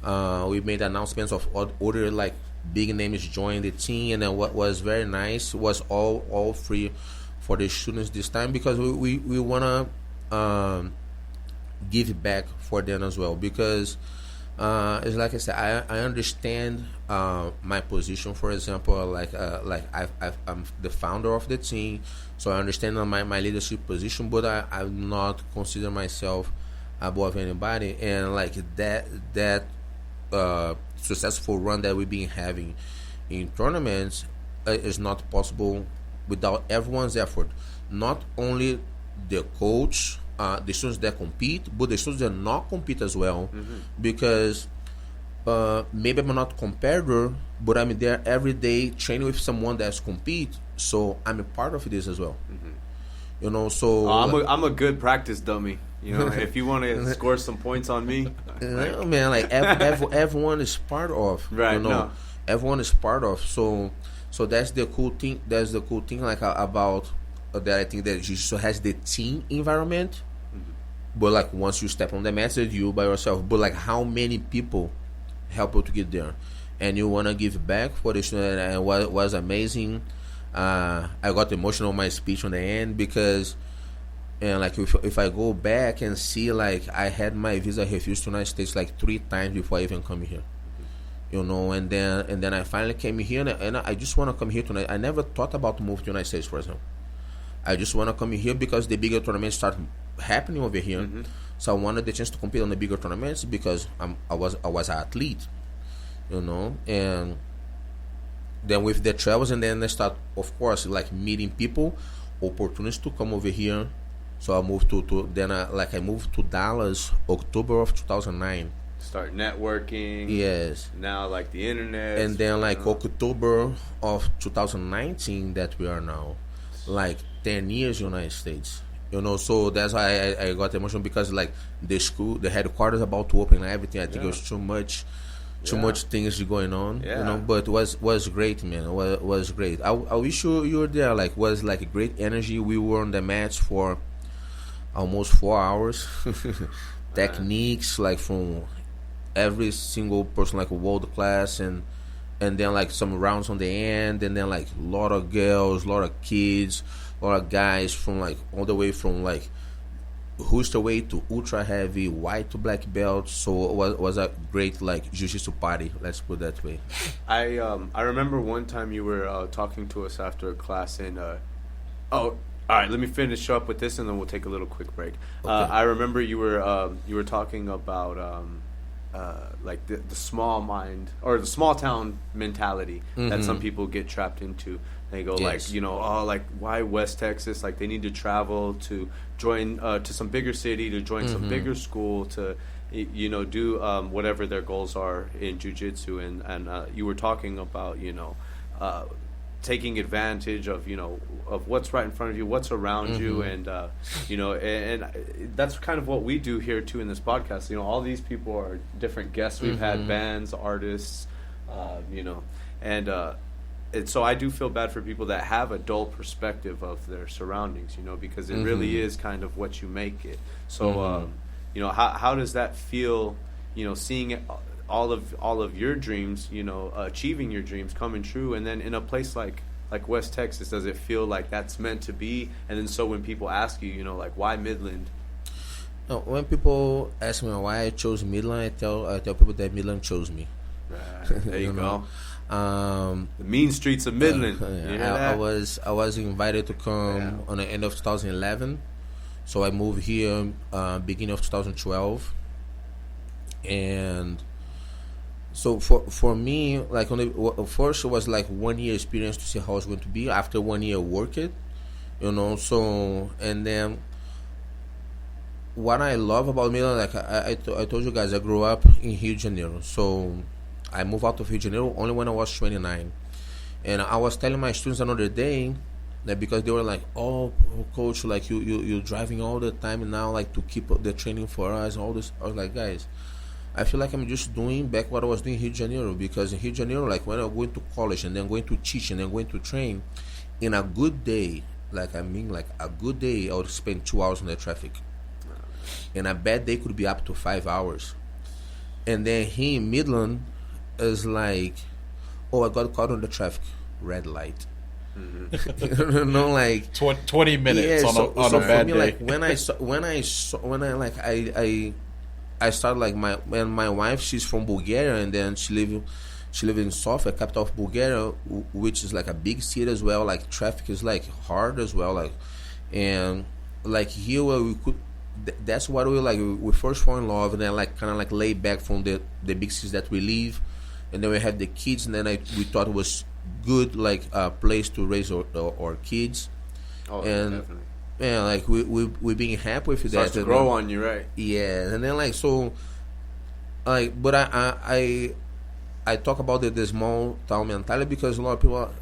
[SPEAKER 3] We made announcements of other like big names joined the team, and then what was very nice was all free for the students this time because we want to give back for them as well because it's like I said, I understand my position. For example, like I'm the founder of the team, so I understand my leadership position, but I'm not consider myself above anybody, and like that successful run that we've been having in tournaments is not possible without everyone's effort. Not only the coach, the students that compete, but the students that not compete as well. Mm-hmm. Because maybe I'm not a competitor, but I'm there every day training with someone that's compete, so I'm a part of this as well. Mm-hmm. You know, so
[SPEAKER 2] I'm a good practice dummy. You know, if you want to score some points on me,
[SPEAKER 3] man, like everyone is part of.
[SPEAKER 2] Right.
[SPEAKER 3] You know, no. Everyone is part of. So that's the cool thing. That's the cool thing, like about that. I think that jiu-jitsu has the team environment, mm-hmm. but like once you step on the mat, it's you by yourself. But like how many people help you to get there, and you want to give back for the student, and it was amazing. I got emotional on my speech on the end because. And like if I go back and see, like I had my visa refused to United States like 3 times before I even come here, you know. And then I finally came here, and I just want to come here tonight. I never thought about moving to United States, for example. I just want to come here because the bigger tournaments start happening over here. Mm-hmm. So I wanted the chance to compete on the bigger tournaments because I was an athlete, you know. And then with the travels, and then I start, of course, like meeting people, opportunities to come over here. So I moved I moved to Dallas October of 2009.
[SPEAKER 2] Start networking.
[SPEAKER 3] Yes.
[SPEAKER 2] Now like the internet.
[SPEAKER 3] And then like October of 2019 that we are now, like 10 years United States. You know, so that's why I got emotional because like the school, the headquarters about to open and everything. I think it was too much things going on. Yeah. You know, but it was great, man. It was great. I wish you were there. Like was like a great energy. We were on the mats for almost 4 hours. Techniques like from every single person, like a world class, and then like some rounds on the end, and then like a lot of girls, a lot of kids, a lot of guys from like all the way from like weight to ultra heavy, white to black belt. So it was a great like jiu-jitsu party, let's put it that way.
[SPEAKER 2] I remember one time you were talking to us after a class in all right, let me finish up with this, and then we'll take a little quick break. Okay. I remember you were talking about like the small mind or the small town mentality mm-hmm. that some people get trapped into. They go like, you know, like why West Texas? Like they need to travel to join to some bigger city, to join mm-hmm. some bigger school, to you know do whatever their goals are in jiu-jitsu. And you were talking about, you know, taking advantage of, you know, of what's right in front of you, what's around mm-hmm. you, and you know, and that's kind of what we do here too in this podcast. You know, all these people are different guests. We've mm-hmm. had bands, artists, you know, and so I do feel bad for people that have a dull perspective of their surroundings, you know, because it mm-hmm. really is kind of what you make it. So mm-hmm. You know, how does that feel, you know, seeing it, all of your dreams, you know, achieving your dreams, coming true, and then in a place like like West Texas? Does it feel like that's meant to be? And then so when people ask you, like, why Midland?
[SPEAKER 3] No, when people ask me why I chose Midland, I tell people that Midland chose me.
[SPEAKER 2] Right, there you go.
[SPEAKER 3] Know?
[SPEAKER 2] The mean streets of Midland.
[SPEAKER 3] I was invited to come on the end of 2011, so I moved here beginning of 2012, and so for me, like first it was like 1 year experience to see how it's going to be. After 1 year, work it, So and then what I love about Midland, like I told you guys, I grew up in Rio de Janeiro, so I moved out of Rio de Janeiro only when I was 29. And I was telling my students another day that because they were like, oh, coach, like you're driving all the time now, like to keep up the training for us, all this. I was like, guys, I feel like I'm just doing back what I was doing in Rio de Janeiro, because in Rio de Janeiro, like when I'm going to college and then going to teach and then going to train, in a good day, like a good day, I would spend 2 hours on the traffic. And a bad day could be up to 5 hours. And then here in Midland, is like, oh, I got caught on the traffic, red light.
[SPEAKER 1] Mm-hmm.
[SPEAKER 3] Like
[SPEAKER 1] 20 minutes on a bad day.
[SPEAKER 3] Like when I started, like my wife, she's from Bulgaria, and then she live in Sofia, capital of Bulgaria, which is like a big city as well. Like traffic is like hard as well. Like, and like here where we could. That's what we first fall in love, and then like kind of like lay back from the big cities that we live. And then we had the kids, and then we thought it was good, like a place to raise our kids.
[SPEAKER 2] Oh,
[SPEAKER 3] and
[SPEAKER 2] definitely.
[SPEAKER 3] Yeah, like we being happy with that.
[SPEAKER 2] Starts to grow on you, right?
[SPEAKER 3] Yeah, and then like so, like, but I talk about the small town mentality because a lot of people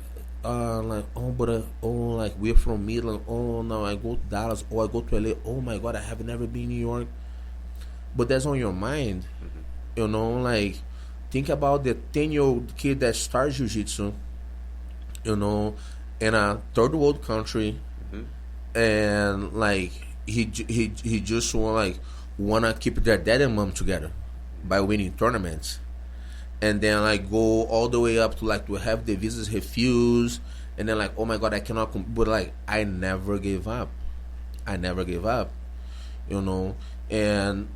[SPEAKER 3] are like, like we're from Midland. Oh no, I go to Dallas. Oh, I go to LA. Oh my God, I have never been in New York. But that's on your mind, like. Think about the 10-year-old kid that starts jiu-jitsu, in a third world country, and like he just wanna keep their dad and mom together by winning tournaments, and then like go all the way up to like to have the visas refused, and then like, oh my God, I cannot but like I never gave up, and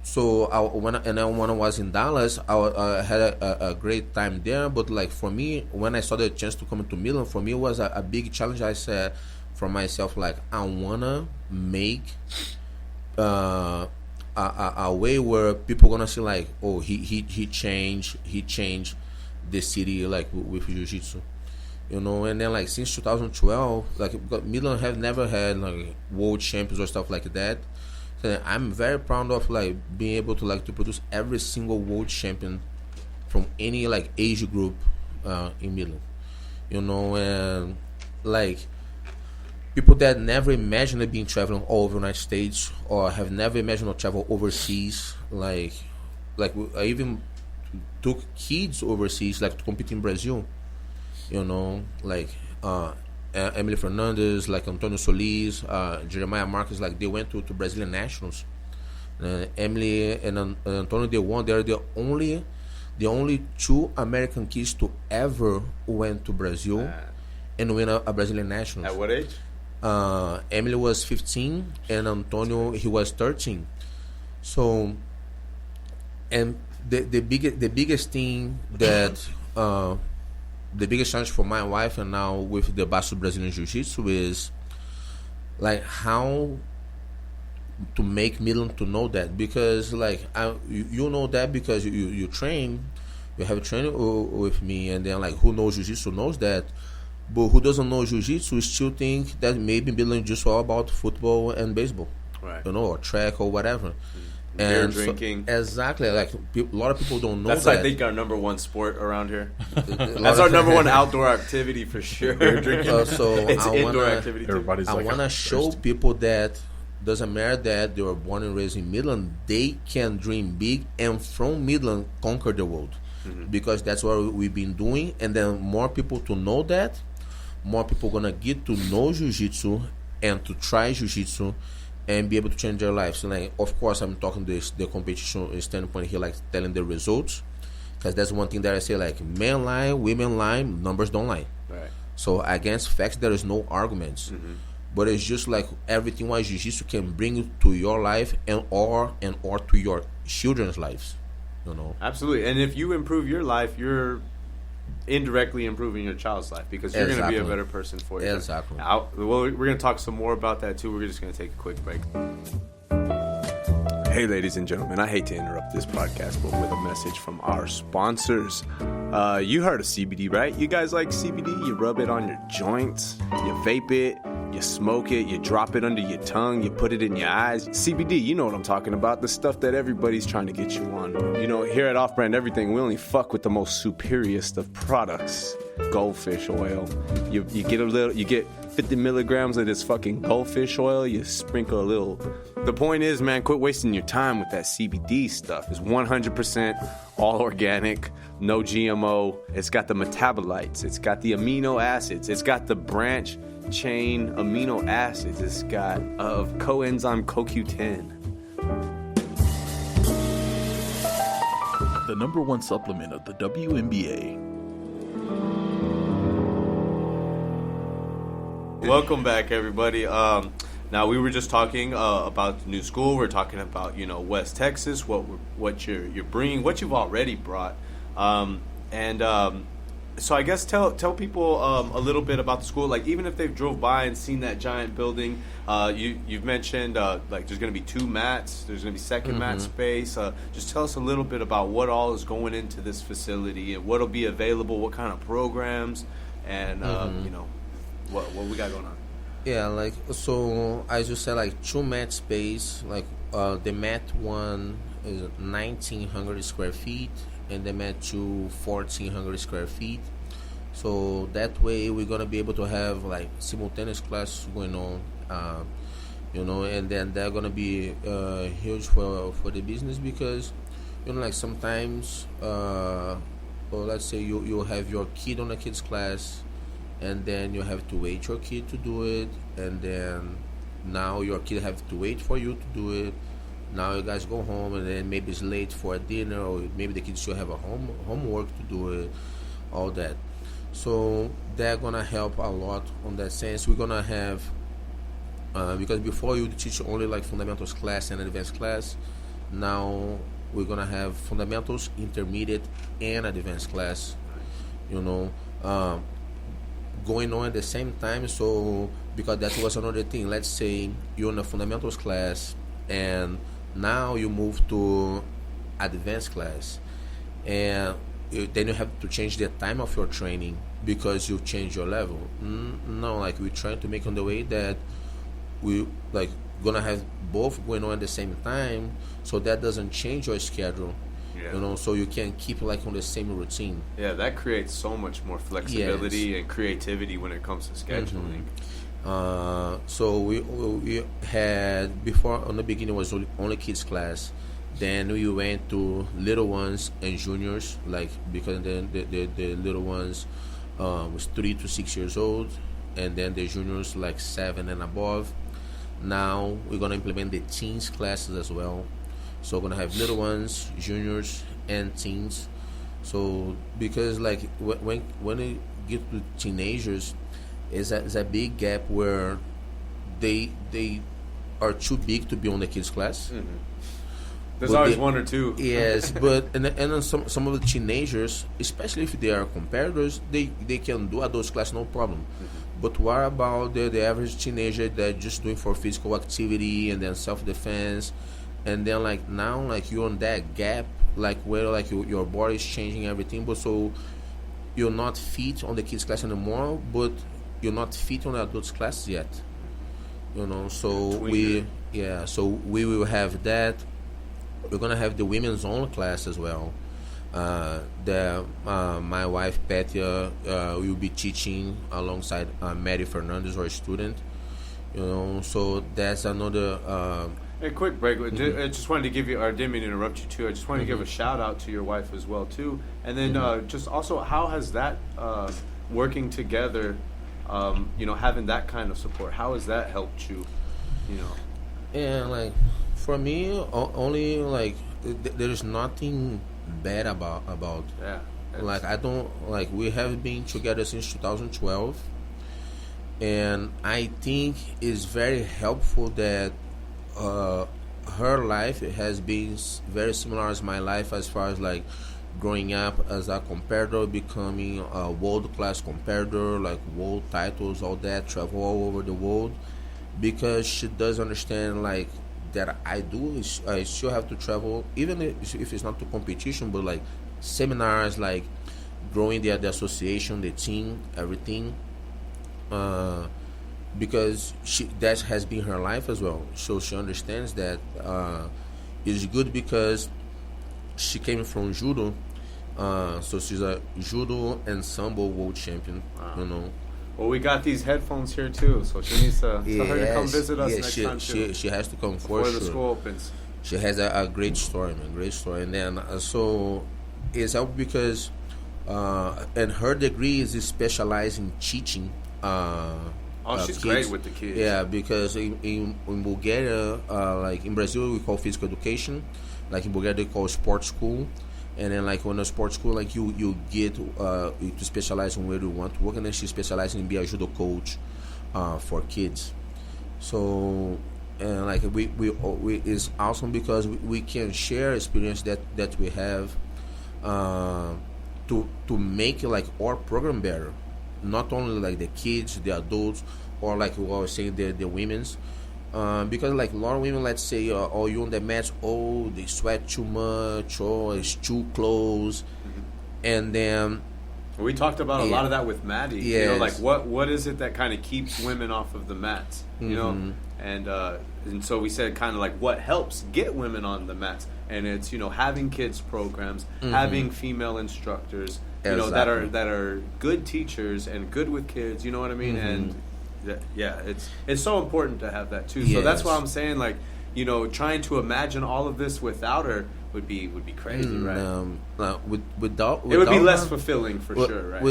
[SPEAKER 3] so when I was in Dallas, I had a great time there. But like for me, when I saw the chance to come into Milan, for me it was a big challenge. I said for myself, like I wanna make a way where people gonna see like, oh, he changed the city like with jiu-jitsu, And then like since 2012, like Milan have never had like world champions or stuff like that. I'm very proud of like being able to like to produce every single world champion from any like age group in Milan, and like people that never imagined being traveling all over the United States or have never imagined to travel overseas, like I even took kids overseas like to compete in Brazil, like Emily Fernandez, like Antonio Solis, Jeremiah Marquez, like they went to Brazilian nationals. Emily and Antonio, they won. They're the only two American kids to ever went to Brazil and win a Brazilian nationals.
[SPEAKER 2] At what age?
[SPEAKER 3] Emily was 15 and Antonio, he was 13. So, and the biggest thing that the biggest challenge for my wife and now with the Bastos Brazilian Jiu-Jitsu is like how to make Milan to know that, because like you know that because you train, you have training with me, and then like who knows Jiu-Jitsu knows that, but who doesn't know Jiu-Jitsu still think that maybe Milan just all about football and baseball,
[SPEAKER 2] right?
[SPEAKER 3] Or track or whatever.
[SPEAKER 2] Beer drinking.
[SPEAKER 3] So, exactly. Like a lot of people don't know
[SPEAKER 2] that's
[SPEAKER 3] that.
[SPEAKER 2] I think our number one sport around here. That's our number one outdoor activity for sure. Beer drinking.
[SPEAKER 3] So
[SPEAKER 2] it's indoor activity too.
[SPEAKER 1] Everybody's
[SPEAKER 3] I want to show people that doesn't matter that they were born and raised in Midland, they can dream big and from Midland conquer the world, because that's what we've been doing. And then more people to know that, more people gonna get to know Jiu-Jitsu and to try Jiu-Jitsu and be able to change their lives. Like, of course, I'm talking the competition standpoint here, like telling the results, because that's one thing that I say, like men lie, women lie, numbers don't lie.
[SPEAKER 2] Right.
[SPEAKER 3] So against facts, there is no arguments. But it's just like everything what jiu-jitsu can bring to your life and or to your children's lives, you know.
[SPEAKER 2] Absolutely. And if you improve your life, you're indirectly improving your child's life because you're going to be a better person for you.
[SPEAKER 3] Exactly.
[SPEAKER 2] Well, we're going to talk some more about that too. We're just going to take a quick break. Hey, ladies and gentlemen, I hate to interrupt this podcast, but with a message from our sponsors. You heard of CBD, right? You guys like CBD? You rub it on your joints, you vape it, you smoke it, you drop it under your tongue, you put it in your eyes. CBD, you know what I'm talking about, the stuff that everybody's trying to get you on. You know, here at Off Brand Everything, we only fuck with the most superiorest of products. Goldfish oil. You get 50 milligrams of this fucking goldfish oil, you sprinkle a little. The point is, man, quit wasting your time with that CBD stuff. It's 100% all organic, no GMO. It's got the metabolites. It's got the amino acids. It's got the branch chain amino acids. It's got coenzyme CoQ10.
[SPEAKER 1] The #1 supplement of the WNBA.
[SPEAKER 2] Welcome back, everybody. Now we were just talking about the new school. We're talking about West Texas, what you're bringing, what you've already brought, so I guess tell people a little bit about the school. Like even if they've drove by and seen that giant building, you've mentioned like there's going to be 2 mats. There's going to be second mat space. Just tell us a little bit about what all is going into this facility and what'll be available, what kind of programs, and what we got going on.
[SPEAKER 3] Yeah, like, so as you said, like 2 mat space, like the mat 1 is 1,900 square feet and the mat 2 1,400 square feet. So that way we're gonna be able to have like simultaneous classes going on, and then they're gonna be huge for the business because like sometimes let's say you have your kid on a kid's class, and then you have to wait your kid to do it, and then now your kid have to wait for you to do it. Now you guys go home, and then maybe it's late for dinner, or maybe the kids still have a homework to do it, all that. So they're gonna help a lot on that sense. We're gonna have because before you teach only like fundamentals class and advanced class, now we're gonna have fundamentals, intermediate, and advanced class. Going on at the same time. So because that was another thing, let's say you're in a fundamentals class and now you move to advanced class, and then you have to change the time of your training because you change your level. No, like we're trying to make on the way that we like gonna have both going on at the same time, so that doesn't change your schedule. Yeah. So you can keep like on the same routine.
[SPEAKER 2] Yeah, that creates so much more flexibility and creativity when it comes to scheduling.
[SPEAKER 3] So we had before, on the beginning was only kids class. Then we went to little ones and juniors, like because the little ones was 3 to 6 years old, and then the juniors like 7 and above. Now we're gonna implement the teens classes as well. So we're gonna have little ones, juniors, and teens. So because like when they get to teenagers, is a big gap where they are too big to be on the kids class.
[SPEAKER 2] There's always 1 or 2.
[SPEAKER 3] Yes, but and then some of the teenagers, especially if they are competitors, they can do adult class no problem. But what about the average teenager that just doing for physical activity and then self-defense? And then like now like you're on that gap like where like your body is changing everything, but so you're not fit on the kids class anymore, but you're not fit on the adults class yet. So we will have that. We're gonna have the women's only class as well. My wife Petia will be teaching alongside Mary Fernandez, our student. So that's another.
[SPEAKER 2] A quick break. I just wanted to give you, I didn't mean to interrupt you too. I just wanted to give a shout out to your wife as well too. And then just also, how has that working together, having that kind of support, how has that helped you?
[SPEAKER 3] Yeah, like for me, only like there's nothing bad about.
[SPEAKER 2] Yeah.
[SPEAKER 3] Like I don't like we have been together since 2012. and I think it's very helpful that her life has been very similar as my life, as far as like growing up as a competitor, becoming a world class competitor, like world titles, all that, travel all over the world, because she does understand like that I still have to travel, even if it's not to competition, but like seminars, like growing the association, the team, everything. Because that has been her life as well. So she understands that it's good because she came from judo. So she's a judo and sambo world champion.
[SPEAKER 2] Wow.
[SPEAKER 3] You know.
[SPEAKER 2] Well, we got these headphones here too, so she needs to tell her to come visit us next time too.
[SPEAKER 3] She has to come
[SPEAKER 2] before
[SPEAKER 3] for
[SPEAKER 2] the
[SPEAKER 3] sure.
[SPEAKER 2] school opens.
[SPEAKER 3] She has a great story, man, great story. And then so it's helpful because and her degree is specialized in teaching.
[SPEAKER 2] She's
[SPEAKER 3] kids.
[SPEAKER 2] great with the kids.
[SPEAKER 3] Yeah, because in Bulgaria, like in Brazil, we call physical education. Like in Bulgaria, they call sports school. And then, like, when a sports school, like, you get to specialize in where you want to work. And then she specializes in being a judo coach for kids. So, and like, we it's awesome because we can share experience that we have to make, like, our program better. Not only like the kids, the adults, or like we always say, the women's, because like a lot of women, let's say, oh, you on the match, oh, they sweat too much, or it's too close, and then
[SPEAKER 2] we talked about a lot of that with Maddie.
[SPEAKER 3] Yes.
[SPEAKER 2] You know, like what is it that kind of keeps women off of the mats? You know, and so we said kind of like what helps get women on the mats, and it's, you know, having kids programs, having female instructors. You know, that are good teachers and good with kids. You know what I mean? And yeah, it's so important to have that too. So that's why I'm saying, like, you know, trying to imagine all of this without her would be crazy, right?
[SPEAKER 3] Without
[SPEAKER 2] it would be less
[SPEAKER 3] her,
[SPEAKER 2] fulfilling for sure, right?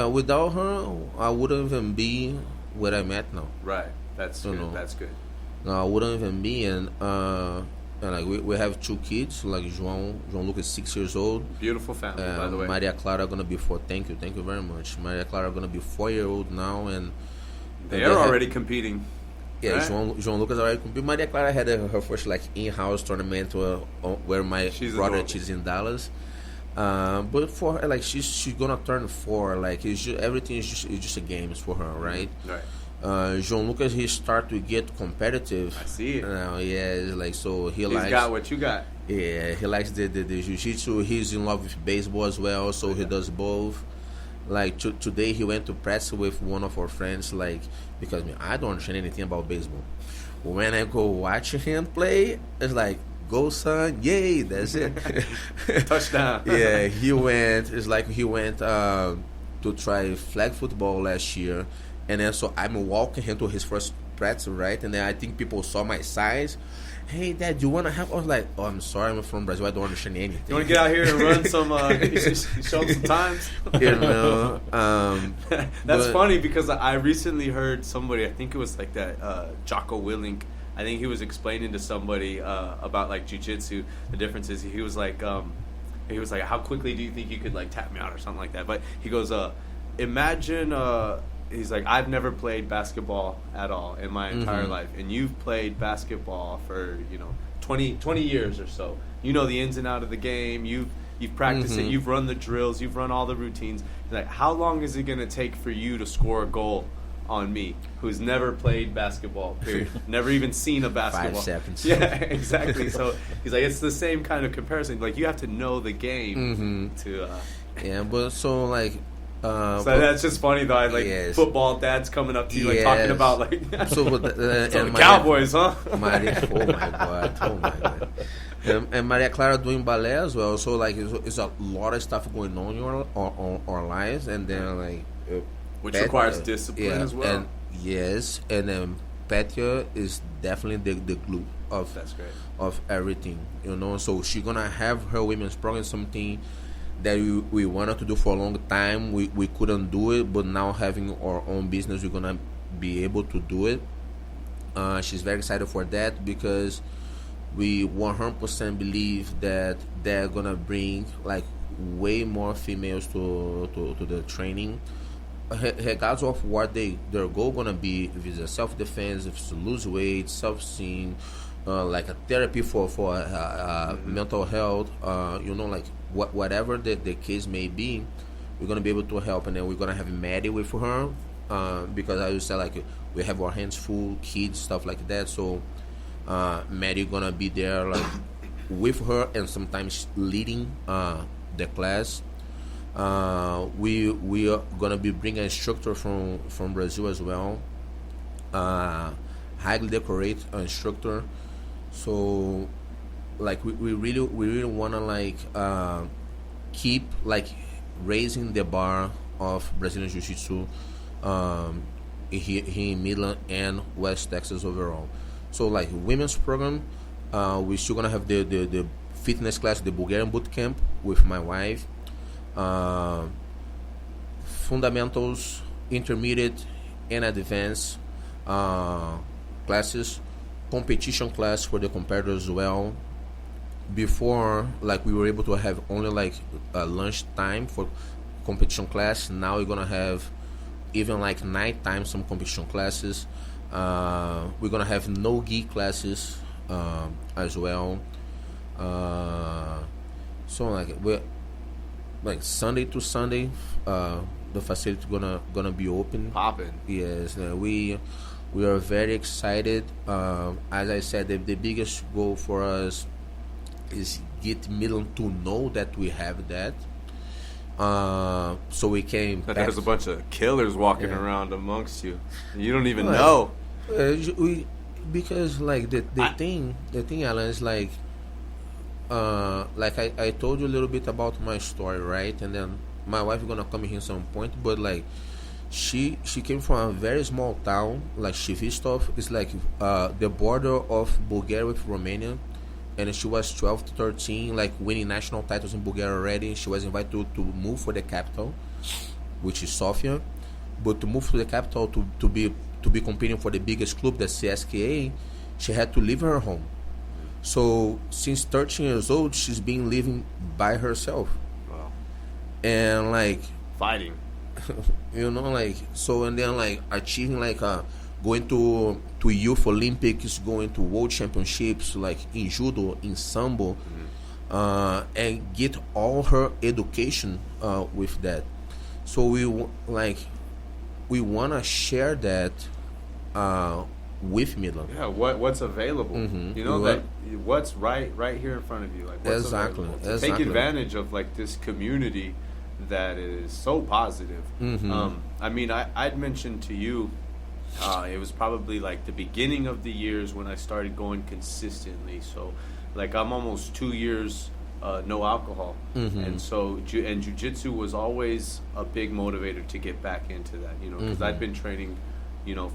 [SPEAKER 3] Without her, I wouldn't even be where I'm at now.
[SPEAKER 2] Right. That's good.
[SPEAKER 3] know.
[SPEAKER 2] That's good.
[SPEAKER 3] No, I wouldn't even be, and like we have two kids, like João Lucas, 6 years old.
[SPEAKER 2] Beautiful family, by the way.
[SPEAKER 3] Maria Clara gonna be 4. Thank you very much. Maria Clara gonna be 4-year-old now, and
[SPEAKER 2] they are already competing.
[SPEAKER 3] Yeah,
[SPEAKER 2] right?
[SPEAKER 3] João Lucas already competed. Maria Clara had her first like in-house tournament where my brother is in Dallas. But for her, like she's gonna turn 4. Like everything is just a game for her, right?
[SPEAKER 2] Right.
[SPEAKER 3] João Lucas, he start to get competitive.
[SPEAKER 2] I see it.
[SPEAKER 3] Yeah, like so
[SPEAKER 2] He's got what you got.
[SPEAKER 3] Yeah, he likes the jiu-jitsu. He's in love with baseball as well, so he does both. Like today, he went to practice with one of our friends. Like, because I don't understand anything about baseball. When I go watch him play, it's like, go son, yay, that's it.
[SPEAKER 2] Touchdown.
[SPEAKER 3] Yeah, he went to try flag football last year. And then so I'm walking him to his first practice, right? And then I think people saw my size. Hey, Dad, you want to help? I was like, oh, I'm sorry, I'm from Brazil. I don't understand anything.
[SPEAKER 2] You want to get out here and run some, show them some times?
[SPEAKER 3] You know.
[SPEAKER 2] That's funny because I recently heard somebody, I think it was like that Jocko Willink, I think he was explaining to somebody about like jiu-jitsu, the differences. He was like, how quickly do you think you could like tap me out or something like that? But he goes, imagine... he's like, I've never played basketball at all in my entire life, and you've played basketball for 20 years or so. You know the ins and out of the game. You've practiced it. You've run the drills. You've run all the routines. He's like, how long is it going to take for you to score a goal on me, who's never played basketball? Period. Never even seen a basketball.
[SPEAKER 3] 5 seconds.
[SPEAKER 2] Yeah, exactly. So he's like, it's the same kind of comparison. Like you have to know the game to.
[SPEAKER 3] Yeah, but so like.
[SPEAKER 2] So that's just funny though. Like football dads coming up to you, like talking about like
[SPEAKER 3] so
[SPEAKER 2] the Cowboys, huh?
[SPEAKER 3] Oh my god! And Maria Clara doing ballet as well. So like it's a lot of stuff going on in our lives, and then like
[SPEAKER 2] which requires discipline as well.
[SPEAKER 3] And and then Petya is definitely the glue of everything, So she's gonna have her women's program, something that we wanted to do for a long time. We couldn't do it, but now having our own business, we're gonna be able to do it. She's very excited for that because we 100% believe that they're gonna bring like way more females to the training. regardless of what their goal gonna be, if it's a self-defense, if it's to lose weight, self-esteem, like a therapy for mental health, like whatever the case may be, we're gonna be able to help. And then we're gonna have Maddie with her, because I would say like we have our hands full, kids, stuff like that. So Maddie gonna be there like with her and sometimes leading the class. We are gonna be bringing an instructor from Brazil as well, highly decorated instructor. So like we really wanna like keep like raising the bar of Brazilian Jiu-Jitsu here in Midland and West Texas overall. So like women's program, we're still gonna have the fitness class, the Bulgarian boot camp with my wife. Fundamentals, intermediate, and advanced classes, competition class for the competitors as well. Before, like we were able to have only like lunch time for competition class. Now we're gonna have even like night time some competition classes. We're gonna have no gi classes as well. So like Sunday to Sunday, the facility gonna be open.
[SPEAKER 2] Poppin'.
[SPEAKER 3] Yes, we are very excited. As I said, the biggest goal for us is get Midland to know that we have that. So we can.
[SPEAKER 2] That there's a bunch of killers walking around amongst you. You don't even know.
[SPEAKER 3] Because like the thing, Alan, is like I told you a little bit about my story, right? And then my wife is gonna come here at some point, but like she came from a very small town, like Shivistov. It's like the border of Bulgaria with Romania, and she was 12 to 13, like winning national titles in Bulgaria already. She was invited to move for the capital, which is Sofia, but to move to the capital to be competing for the biggest club, the CSKA, she had to leave her home. So since 13 years old, she's been living by herself.
[SPEAKER 2] Wow.
[SPEAKER 3] And like
[SPEAKER 2] fighting,
[SPEAKER 3] like so, and then like achieving like going to youth Olympics, going to world championships, like in judo, in sambo, and get all her education with that. So we wanna share that with Midland.
[SPEAKER 2] Yeah, what's available? That what's right here in front of you. Like what's
[SPEAKER 3] exactly.
[SPEAKER 2] Take advantage of like this community that is so positive. I mean, I'd mentioned to you, it was probably like the beginning of the years when I started going consistently. So like I'm almost 2 years no alcohol, and so jiu-jitsu was always a big motivator to get back into that. Because I'd been training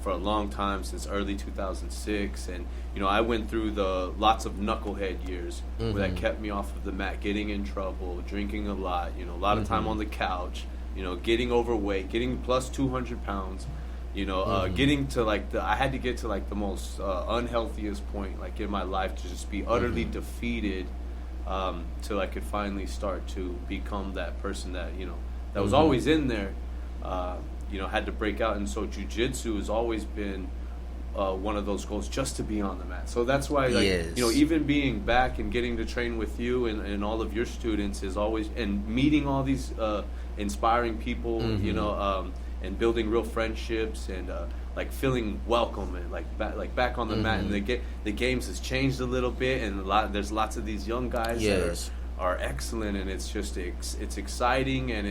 [SPEAKER 2] for a long time, since early 2006, and I went through the lots of knucklehead years where that kept me off of the mat, getting in trouble, drinking a lot, a lot of time on the couch, getting overweight, getting plus 200 pounds, getting to like I had to get to like the most unhealthiest point like in my life to just be utterly defeated, till I could finally start to become that person that that was always in there. Had to break out, and so jiu-jitsu has always been one of those goals, just to be on the mat. So that's why, like, even being back and getting to train with you and all of your students is always, and meeting all these inspiring people, and building real friendships and like feeling welcome and like back on the mat. And the games has changed a little bit, and there's lots of these young guys that are excellent, and it's just it's exciting, and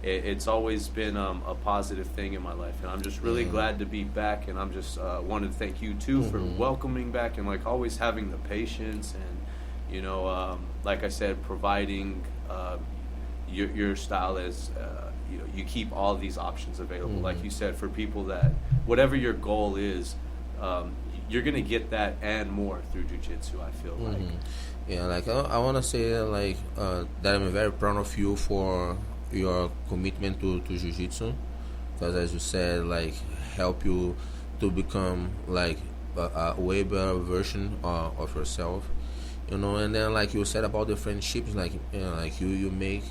[SPEAKER 2] it's always been a positive thing in my life, and I'm just really glad to be back. And I'm just wanted to thank you too for welcoming back, and like always having the patience, and like I said, providing your style as you keep all these options available. Like you said, for people that whatever your goal is, you're gonna get that and more through jiu-jitsu. I feel like.
[SPEAKER 3] Yeah, like I want to say like that I'm very proud of you for your commitment to jiu-jitsu, because as you said, like help you to become like a way better version of yourself, and then like you said about the friendships, like like you make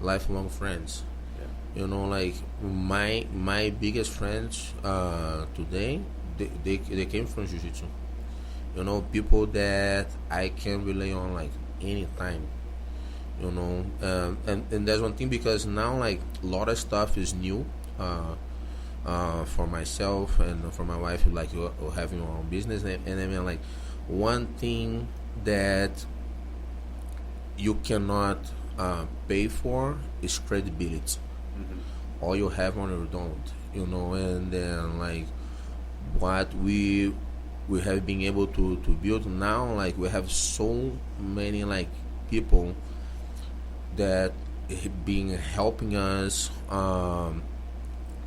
[SPEAKER 3] lifelong friends, Like my biggest friends today, they came from jiu-jitsu. People that I can rely on like anytime. And that's one thing, because now like a lot of stuff is new for myself and for my wife, like you having your own business. And I mean, like, one thing that you cannot pay for is credibility. All you have on you don't, and then like what we have been able to build now, like we have so many like people that have been helping us on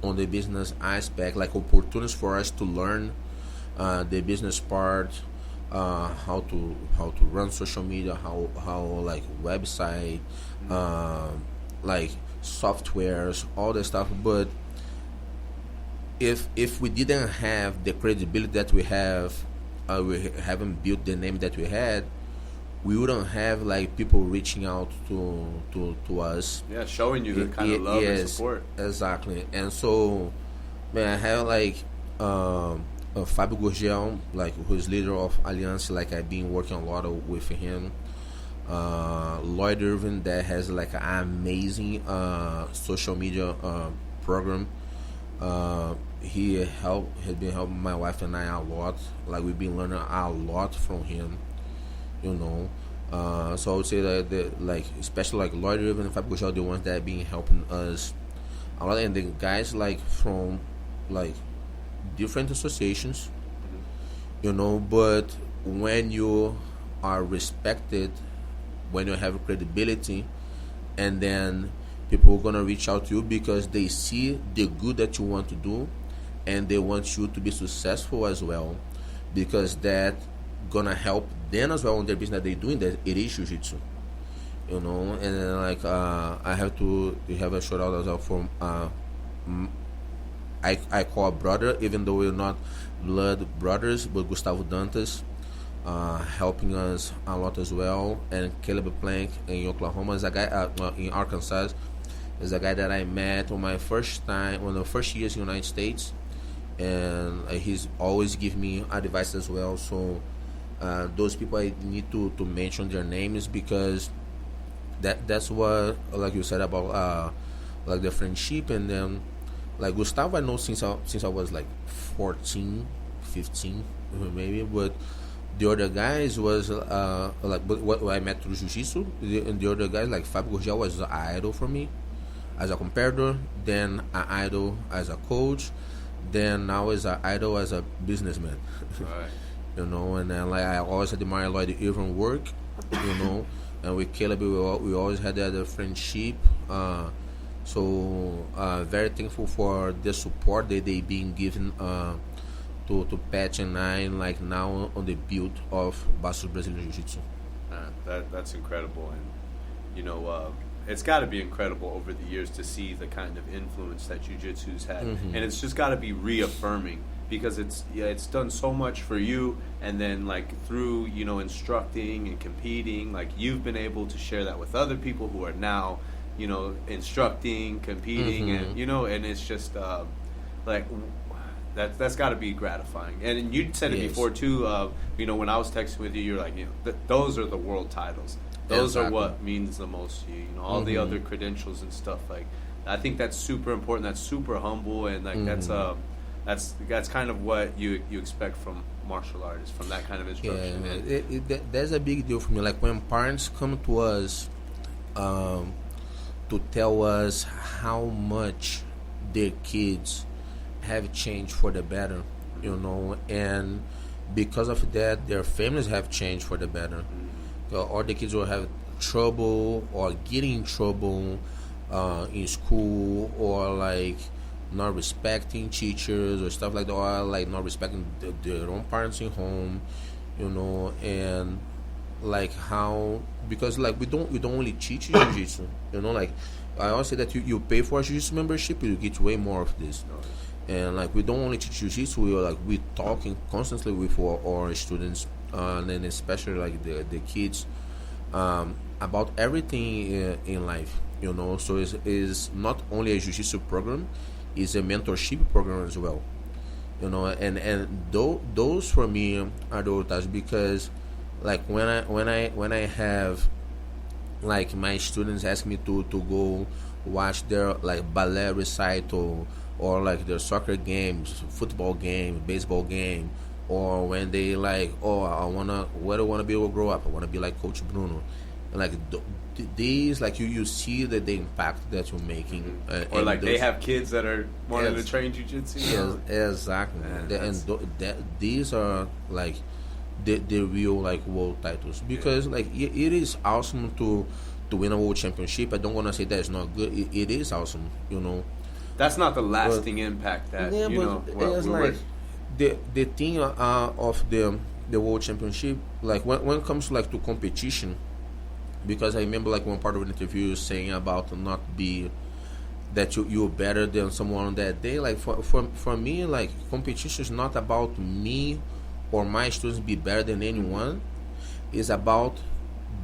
[SPEAKER 3] the business aspect, like opportunities for us to learn the business part, how to run social media, how like website, like softwares, all that stuff. But if we didn't have the credibility that we have, we haven't built the name that we had, we wouldn't have like people reaching out to us.
[SPEAKER 2] Yeah, showing you the kind of love and support.
[SPEAKER 3] Exactly. And so, man, I have like Fabio Gurgel, like who's leader of Alliance. Like I've been working a lot with him. Lloyd Irvin, that has like an amazing social media program. He has been helping my wife and I a lot. Like we've been learning a lot from him. So I would say that like especially like Lloyd Irvin and Fabio Gurgel, the ones that have been helping us a lot, and the guys like from like different associations, but when you are respected, when you have credibility, and then people are gonna reach out to you because they see the good that you want to do, and they want you to be successful as well, because that gonna help them as well on their business that they're doing, that it is jiu-jitsu. And then like I have to have a shout out as well from I call a brother, even though we're not blood brothers, but Gustavo Dantas, helping us a lot as well, and Caleb Plank in Oklahoma is a guy in Arkansas, is a guy that I met on my first time, on the first years in the United States, and he's always give me advice as well. So those people I need to mention their names, because that's what, like you said about like the friendship. And then like Gustavo I know since I was like 14, 15 maybe, but the other guys was like what I met through jiu-jitsu, and the other guys like Fabio Gurgel was an idol for me as a competitor, then an idol as a coach, then now is an idol as a businessman.
[SPEAKER 2] Right.
[SPEAKER 3] And then like I always admire Lloyd Irvin work, and with Caleb we always had that friendship. So very thankful for the support that they been given to Patch and I, like now on the build of Bastos Brazilian Jiu-Jitsu.
[SPEAKER 2] That's incredible, and it's got to be incredible over the years to see the kind of influence that Jiu-Jitsu's had, and it's just got to be reaffirming, because it's done so much for you, and then like through instructing and competing, like you've been able to share that with other people who are now instructing, competing, and and it's just like that's got to be gratifying. And you said it before too. When I was texting with you, you're like, those are the world titles. Those are what means the most to you. All the other credentials and stuff. Like, I think that's super important. That's super humble, and like that's kind of what you expect from martial artists, from that kind of instruction.
[SPEAKER 3] Yeah, that's a big deal for me. Like when parents come to us to tell us how much their kids have changed for the better, and because of that, their families have changed for the better. Or the kids will have trouble or getting in trouble in school, or like not respecting teachers or stuff like that, or like not respecting their own parents in home, and like how, because like we don't only teach jiu-jitsu, like I always say that you pay for a jiu-jitsu membership, you get way more of this. And like we don't only teach jiu-jitsu, we talking constantly with our students, and then especially like the kids, about everything in life, you know. So is not only a jiu-jitsu program, it's a mentorship program as well, you know. And those for me are the tasks, because like when I have like my students ask me to go watch their like ballet recital, or like their soccer games, football game, baseball game, or when they like, oh, what do I want to be able to grow up? I want to be like Coach Bruno. Like these, like you see that the impact that you're making,
[SPEAKER 2] or like they have kids that are wanting to train jiu-jitsu.
[SPEAKER 3] Yes, exactly. These are like the real like world titles, because like it is awesome to win a world championship. I don't want to say that it's not good. It is awesome, you know.
[SPEAKER 2] That's not the lasting impact that you know.
[SPEAKER 3] It's like the thing of the world championship, like when it comes to like to competition, because I remember like one part of the interview saying about not be that you're better than someone on that day. Like for me, like competition is not about me or my students be better than anyone. It's about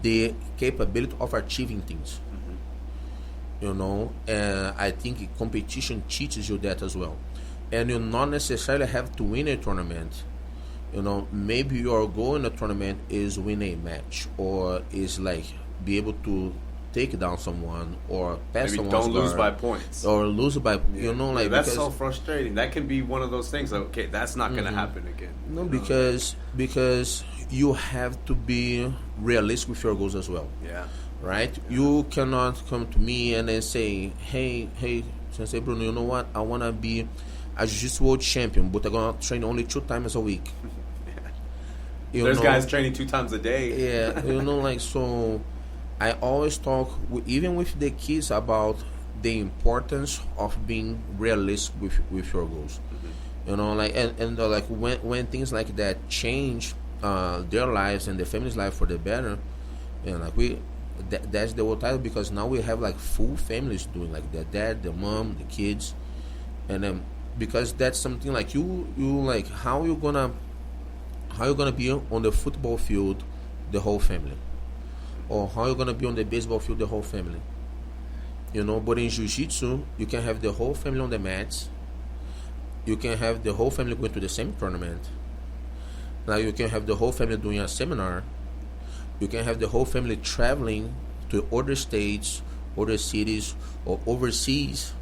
[SPEAKER 3] the capability of achieving things, you know. And I think competition teaches you that as well. And you not necessarily have to win a tournament, you know. Maybe your goal in a tournament is win a match, or is like be able to take down someone or pass
[SPEAKER 2] maybe
[SPEAKER 3] someone's
[SPEAKER 2] don't lose
[SPEAKER 3] guard,
[SPEAKER 2] by points,
[SPEAKER 3] or lose by you know, like
[SPEAKER 2] that's so frustrating. That can be one of those things like, okay, that's not going to happen again.
[SPEAKER 3] No, because you have to be realistic with your goals as well.
[SPEAKER 2] Yeah.
[SPEAKER 3] Right? Yeah. You cannot come to me and then say, hey, Sensei Bruno, you know what? I want to be a jiu-jitsu world champion, but I'm going to train only 2 times a week.
[SPEAKER 2] There's guys training 2 times a day.
[SPEAKER 3] Yeah, you know, like, so I always talk, even with the kids, about the importance of being realistic with your goals. You know, like, and like when things like that change their lives and the family's life for the better, you know, like that's the whole title, because now we have like full families doing, like the dad, the mom, the kids, and then because that's something like you like how you gonna be on the football field, the whole family, or how you gonna be on the baseball field, the whole family, you know. But in jiu-jitsu, you can have the whole family on the mats. You can have the whole family going to the same tournament. Now you can have the whole family doing a seminar. You can have the whole family traveling to other states, other cities, or overseas,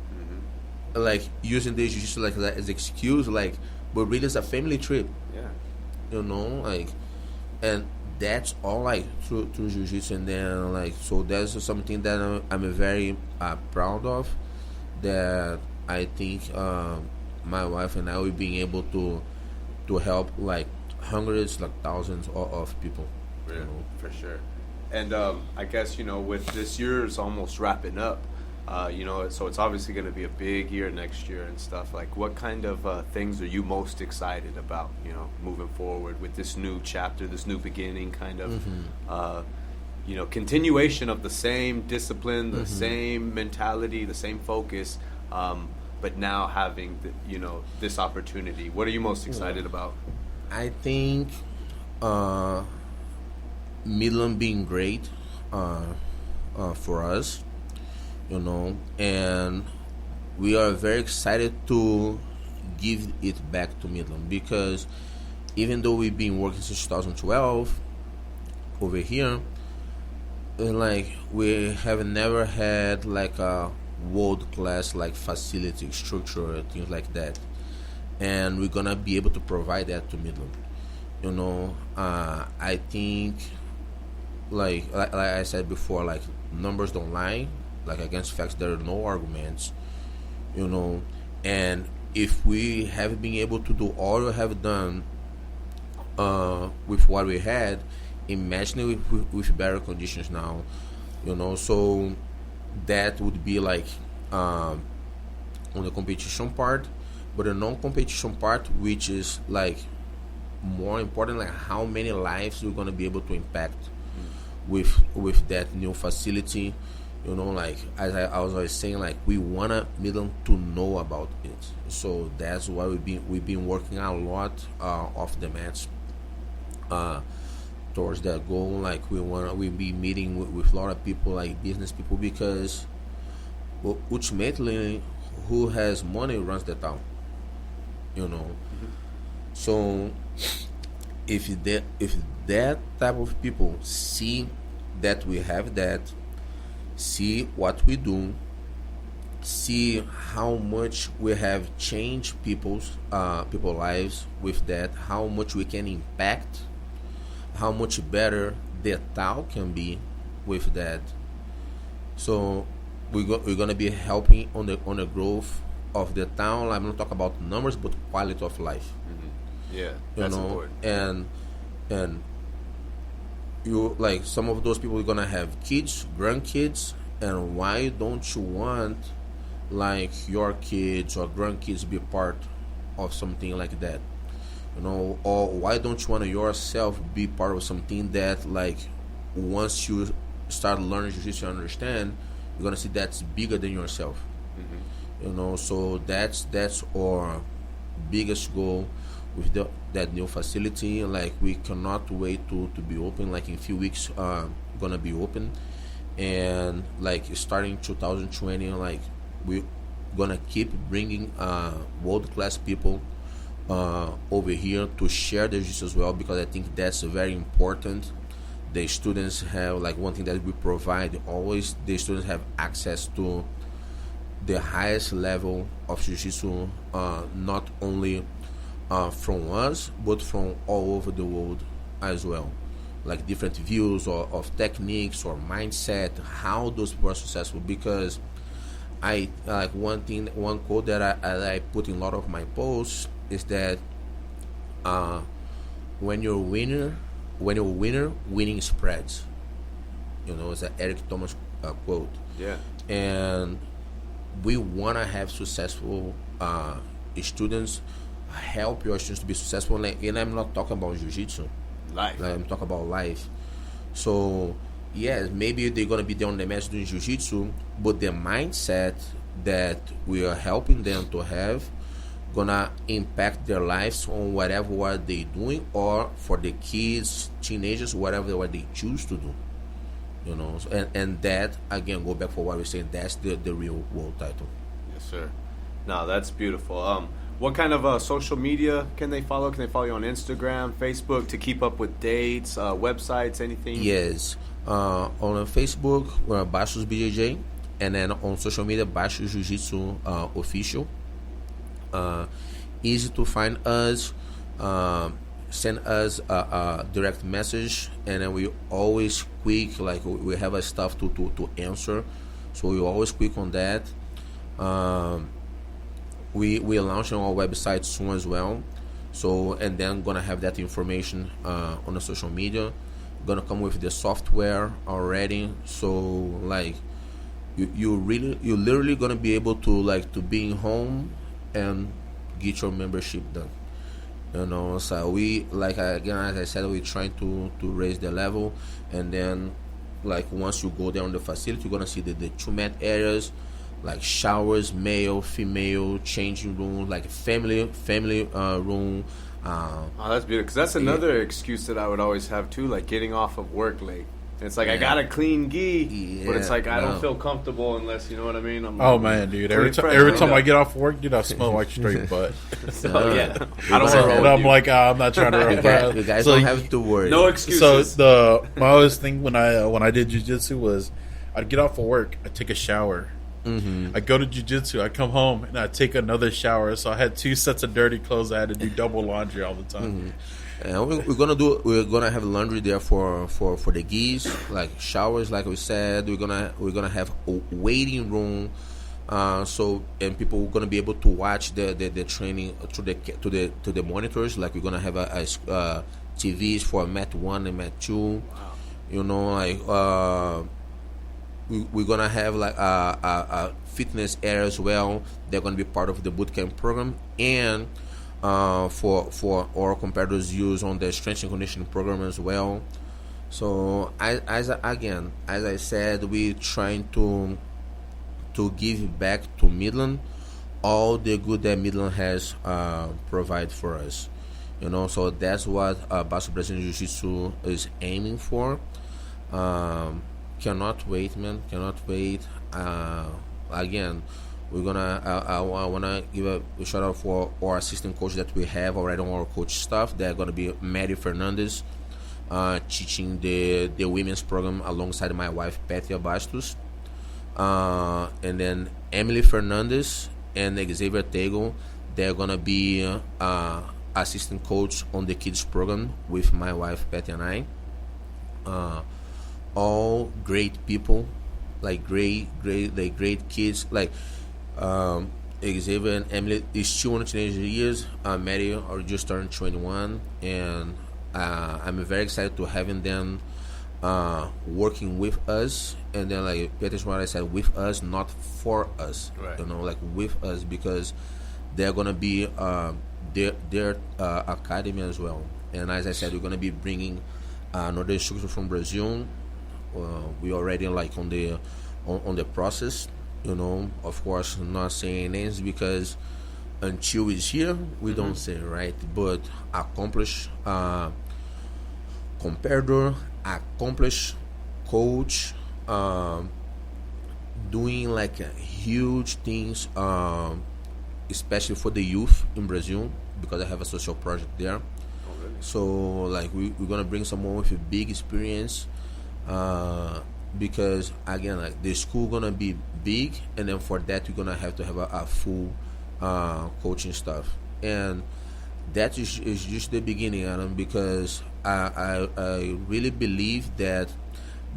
[SPEAKER 3] like using the jiu-jitsu like that as excuse, like, but really it's a family trip.
[SPEAKER 2] Yeah.
[SPEAKER 3] You know, like, and that's all like through jiu-jitsu. And then like, so that's something that I'm very proud of, that I think my wife and I will be able to help like hundreds, like thousands of people.
[SPEAKER 2] Yeah, you know? For sure. And I guess, you know, with this year's almost wrapping up, you know, so it's obviously going to be a big year next year and stuff. Like, what kind of things are you most excited about, you know, moving forward with this new chapter, this new beginning, kind of, you know, continuation of the same discipline, the same mentality, the same focus, but now having, you know, this opportunity? What are you most excited about?
[SPEAKER 3] I think Midland being great for us, you know, and we are very excited to give it back to Midland, because even though we've been working since 2012 over here, like we have never had like a world-class like facility structure or things like that, and we're gonna be able to provide that to Midland, you know. I think like I said before, like numbers don't lie, like against facts there are no arguments, you know. And if we have been able to do all we have done with what we had, imagine it with better conditions now, you know. So that would be like on the competition part. But the non-competition part, which is like more important, like how many lives we're gonna be able to impact with that new facility, you know. Like as I was always saying, like we wanna Midland to know about it. So that's why we've been working a lot off the mats towards that goal. Like we'll be meeting with a lot of people, like business people, because ultimately, who has money runs the town. You know, so if that type of people see that we have that, see what we do, see how much we have changed people lives with that, how much we can impact, how much better the town can be with that. So we're gonna be helping on the growth of the town. I'm not talking about numbers, but quality of life.
[SPEAKER 2] Yeah,
[SPEAKER 3] You
[SPEAKER 2] that's
[SPEAKER 3] know,
[SPEAKER 2] important.
[SPEAKER 3] and you like some of those people are gonna have kids, grandkids, and why don't you want like your kids or grandkids be part of something like that? You know, or why don't you want yourself be part of something that like once you start learning jiu-jitsu and understand, you're gonna see that's bigger than yourself. You know, so that's our biggest goal with that new facility. Like we cannot wait to be open. Like in a few weeks, gonna be open, and like starting 2020, like we gonna keep bringing world class people over here to share their jiu as well, because I think that's very important. The students have like one thing that we provide always. The students have access to the highest level of jiu-jitsu, not only from us, but from all over the world as well. Like different views of techniques or mindset, how those people are successful. Because I like one quote that I put in a lot of my posts is that when you're a winner, winning spreads. You know, it's an Eric Thomas quote.
[SPEAKER 2] Yeah.
[SPEAKER 3] And we want to have successful students, help your students to be successful. And I'm not talking about jiu-jitsu.
[SPEAKER 2] Life.
[SPEAKER 3] Like, I'm talking about life. So, yes, maybe they're going to be there on the match doing jiu-jitsu, but the mindset that we are helping them to have gonna impact their lives on whatever what they doing, or for the kids, teenagers, whatever what they choose to do. You know, and that again go back for what we're saying. That's the real world title.
[SPEAKER 2] Yes, sir. No, that's beautiful. What kind of social media can they follow? Can they follow you on Instagram, Facebook to keep up with dates, websites, anything?
[SPEAKER 3] Yes, on Facebook we're Bastos BJJ, and then on social media Bastos Jiu-Jitsu official. Easy to find us. Send us a direct message, and then we always quick, like we have a stuff to answer, so we always quick on that. We launching our website soon as well, so and then gonna have that information on the social media. Gonna come with the software already, so like you literally gonna be able to like to be in home and get your membership done. You know, so we like again, as I said, we're trying to raise the level, and then like once you go there on the facility, you're gonna see the two mat areas, like showers, male, female, changing room, like family room.
[SPEAKER 2] Oh, that's beautiful. Because that's another excuse that I would always have too, like getting off of work late. It's like I got a clean gi, but it's like I don't feel comfortable unless, you know what I mean. I'm
[SPEAKER 4] Oh
[SPEAKER 2] like,
[SPEAKER 4] man, dude! Every time I get off work, dude, I smell like straight butt.
[SPEAKER 2] So yeah, I don't want to roll
[SPEAKER 4] And
[SPEAKER 2] with
[SPEAKER 4] I'm
[SPEAKER 2] you.
[SPEAKER 4] like, I'm not trying to
[SPEAKER 3] You
[SPEAKER 4] rough
[SPEAKER 3] guys
[SPEAKER 4] So
[SPEAKER 3] don't have to worry.
[SPEAKER 2] No
[SPEAKER 4] So
[SPEAKER 2] excuses.
[SPEAKER 4] my always thing when I did jiu-jitsu was I'd get off of work, I'd take a shower. I go to jiu-jitsu, I come home, and I take another shower. So I had 2 sets of dirty clothes. I had to do double laundry all the time.
[SPEAKER 3] And we're gonna have laundry there for the gis, like showers, like we said. We're gonna have a waiting room, so and people are gonna be able to watch the training through to the monitors. Like we're gonna have a TVs for mat 1 and mat 2. Wow. You know, like we're gonna have like a fitness area as well. They're gonna be part of the bootcamp program, and for our competitors use on the strength and conditioning program as well. So as I said, we trying to give back to Midland all the good that Midland has provide for us. You know, so that's what Bastos Brazilian Jiu-Jitsu is aiming for. Cannot wait, man. Cannot wait. again, we're gonna. I wanna give a shout out for our assistant coach that we have already on our coach staff. They're gonna be Mary Fernandez, teaching the women's program alongside my wife Petia Bastos, and then Emily Fernandez and Xavier Tego. They're gonna be assistant coach on the kids program with my wife Petia and I. All great people, like great kids, like. Xavier and Emily is still on teenage years. Mary are just turned 21, and I'm very excited to having them working with us. And then, like Peter what I said, with us, not for us.
[SPEAKER 2] Right.
[SPEAKER 3] Like with us, because they're gonna be their academy as well. And as I said, we're gonna be bringing another instructor from Brazil. We already like on the process. Of course, not saying names because until it's here, we don't say, right? But accomplished competitor, accomplished coach, doing like huge things, especially for the youth in Brazil, because I have a social project there.
[SPEAKER 2] Oh, really?
[SPEAKER 3] So, like, we're going to bring someone with a big experience, because again, like the school gonna be big, and then for that you're gonna have to have a full coaching staff, and that is just the beginning, Adam, because I really believe that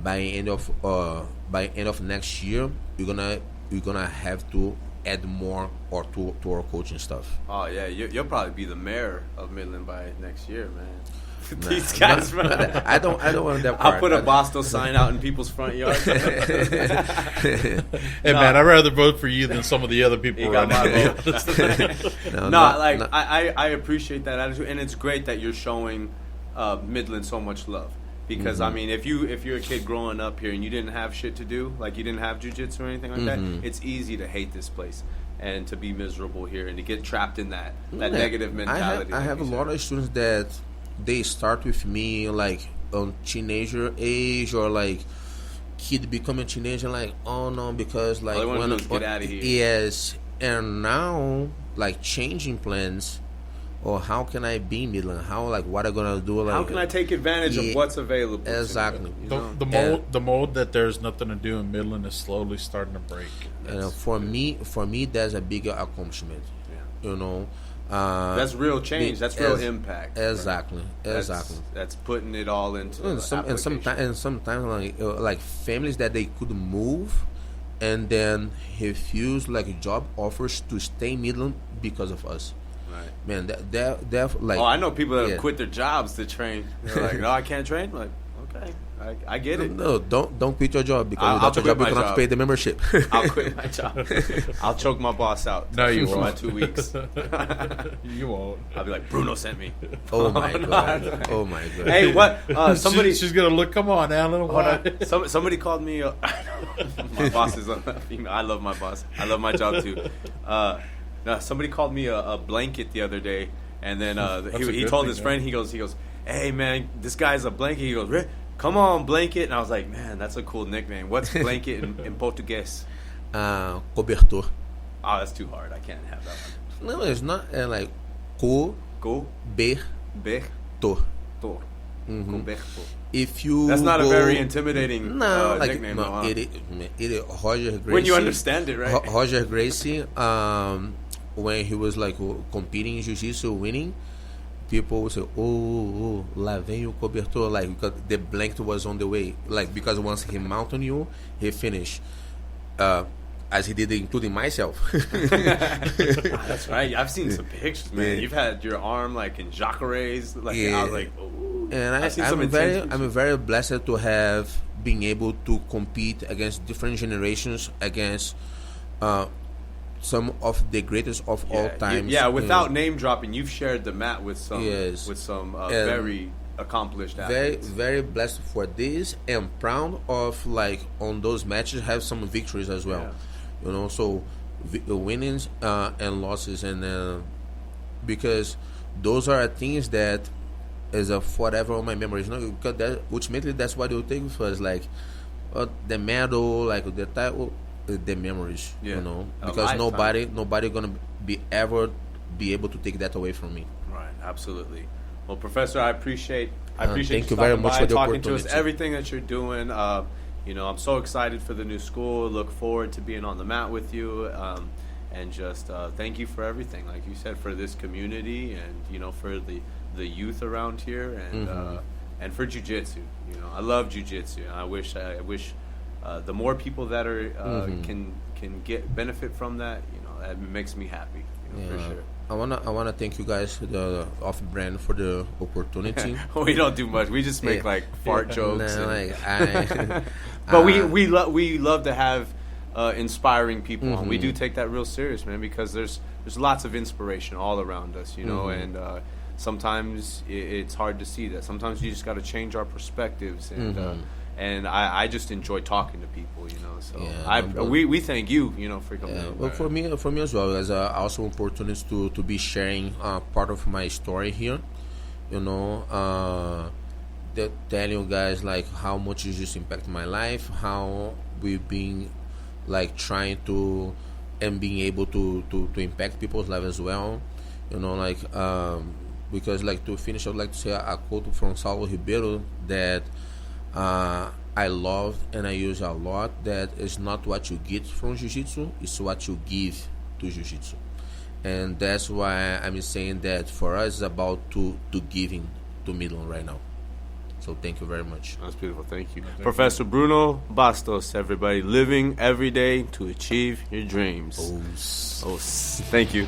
[SPEAKER 3] by end of next year we're gonna have to add more or to our coaching staff.
[SPEAKER 2] Oh yeah, you'll probably be the mayor of Midland by next year, man. These guys,
[SPEAKER 3] I don't want that part.
[SPEAKER 2] I'll put a Bastos sign out in people's front yards.
[SPEAKER 4] Hey man, I'd rather vote for you than some of the other people
[SPEAKER 2] You got
[SPEAKER 4] running.
[SPEAKER 2] my vote. I appreciate that attitude, and it's great that you're showing Midland so much love. Because I mean, if you're a kid growing up here and you didn't have shit to do, like you didn't have jiu-jitsu or anything like that, it's easy to hate this place and to be miserable here and to get trapped in that negative mentality.
[SPEAKER 3] I have a lot of students that they start with me like on teenager age, or like kid becoming teenager, like, oh no, because like
[SPEAKER 2] all they want to do is get out of here.
[SPEAKER 3] Yes, and now like changing plans. Or how can I be in Midland? How, like, what am I gonna do? Like,
[SPEAKER 2] how can I take advantage of what's available?
[SPEAKER 3] Exactly.
[SPEAKER 4] The mold that there's nothing to do in Midland is slowly starting to break.
[SPEAKER 3] For me, that's a bigger accomplishment.
[SPEAKER 2] Yeah. That's real change. That's real impact.
[SPEAKER 3] Exactly.
[SPEAKER 2] Right?
[SPEAKER 3] Exactly.
[SPEAKER 2] That's putting it all into
[SPEAKER 3] sometimes like families that they could move and then refuse like job offers to stay in Midland because of us.
[SPEAKER 2] Right.
[SPEAKER 3] Man, that like.
[SPEAKER 2] Oh, I know people that have quit their jobs to train. They're like, no, I can't train. I'm like, okay, I get it.
[SPEAKER 3] No, don't quit your job, because
[SPEAKER 2] I'll
[SPEAKER 3] without your job you cannot pay the membership.
[SPEAKER 2] I'll quit my job. I'll choke my boss out.
[SPEAKER 4] No, you
[SPEAKER 2] for
[SPEAKER 4] won't.
[SPEAKER 2] my 2 weeks.
[SPEAKER 4] You won't.
[SPEAKER 2] I'll be like, Bruno sent me.
[SPEAKER 3] Oh my god! Oh my god!
[SPEAKER 2] Hey, what? Somebody.
[SPEAKER 4] She's gonna look. Come on, Alan. What?
[SPEAKER 2] Somebody called me. My boss is a female. I love my boss. I love my job too. Somebody called me a blanket the other day, and then he told his friend, he goes, hey man, this guy's a blanket. He goes, come on, blanket. And I was like, man, that's a cool nickname. What's blanket in Portuguese?
[SPEAKER 3] Cobertor.
[SPEAKER 2] Oh, that's too hard. I can't have that one.
[SPEAKER 3] No, it's not like
[SPEAKER 2] Cobertor. Cobertor.
[SPEAKER 3] If you
[SPEAKER 2] that's not a very intimidating nickname.
[SPEAKER 3] No, it is Roger Gracie.
[SPEAKER 2] When you understand it, right?
[SPEAKER 3] Roger Gracie, when he was like competing in jiu-jitsu, winning, people would say, oh, lá vem o cobertor, like, because the blanket was on the way, like, because once he mount on you, he finished, as he did, including myself.
[SPEAKER 2] That's right. I've seen some pictures, man. Yeah. You've had your arm like in Jacare's, like, I was like, oh.
[SPEAKER 3] And I'm very blessed to have been able to compete against different generations, against some of the greatest of all time.
[SPEAKER 2] Without name dropping, you've shared the mat with some very accomplished athletes.
[SPEAKER 3] Very blessed for this, and proud of, like, on those matches have some victories as well. Yeah. So winnings and losses, and because those are things that is forever on my memories. Because ultimately that's what they'll take with us, like the medal, like the title. the memories,
[SPEAKER 2] Yeah.
[SPEAKER 3] you know,
[SPEAKER 2] A
[SPEAKER 3] because
[SPEAKER 2] lifetime.
[SPEAKER 3] nobody gonna be ever be able to take that away from me.
[SPEAKER 2] Right, absolutely. Well, Professor, I appreciate
[SPEAKER 3] thank
[SPEAKER 2] you
[SPEAKER 3] you very
[SPEAKER 2] stopping
[SPEAKER 3] much
[SPEAKER 2] by,
[SPEAKER 3] for the
[SPEAKER 2] talking to us,
[SPEAKER 3] opportunity.
[SPEAKER 2] everything that you're doing. You know, I'm so excited for the new school. Look forward to being on the mat with you, and just thank you for everything, like you said, for this community, and you know, for the youth around here, and for jiu-jitsu. You know, I love jiu-jitsu. I wish the more people that are can get benefit from that. You know, that makes me happy. You know, for sure.
[SPEAKER 3] I wanna thank you guys, the off brand, for the opportunity.
[SPEAKER 2] We don't do much. We just make like fart jokes.
[SPEAKER 3] Nah,
[SPEAKER 2] and-
[SPEAKER 3] like,
[SPEAKER 2] but we love to have inspiring people on. We do take that real serious, man, because there's lots of inspiration all around us, you know, and sometimes it's hard to see that. Sometimes you just got to change our perspectives, and I just enjoy talking to people, you know. So we thank you, you know, for coming.
[SPEAKER 3] Well, for me as well, as also opportunity to be sharing part of my story here, you know, telling you guys like how much it just impacted my life, how we've been like trying to and being able to impact people's lives as well, you know, like because like to finish, I'd like to say a quote from Saulo Ribeiro that I love and I use a lot, that is not what you get from Jiu-Jitsu, it's what you give to Jiu-Jitsu. And that's why I'm saying that for us it's about to giving to Midland right now. So thank you very much.
[SPEAKER 2] That's beautiful. Thank you. Professor Bruno Bastos, everybody. Living every day to achieve your dreams.
[SPEAKER 3] Oh.
[SPEAKER 2] Thank you.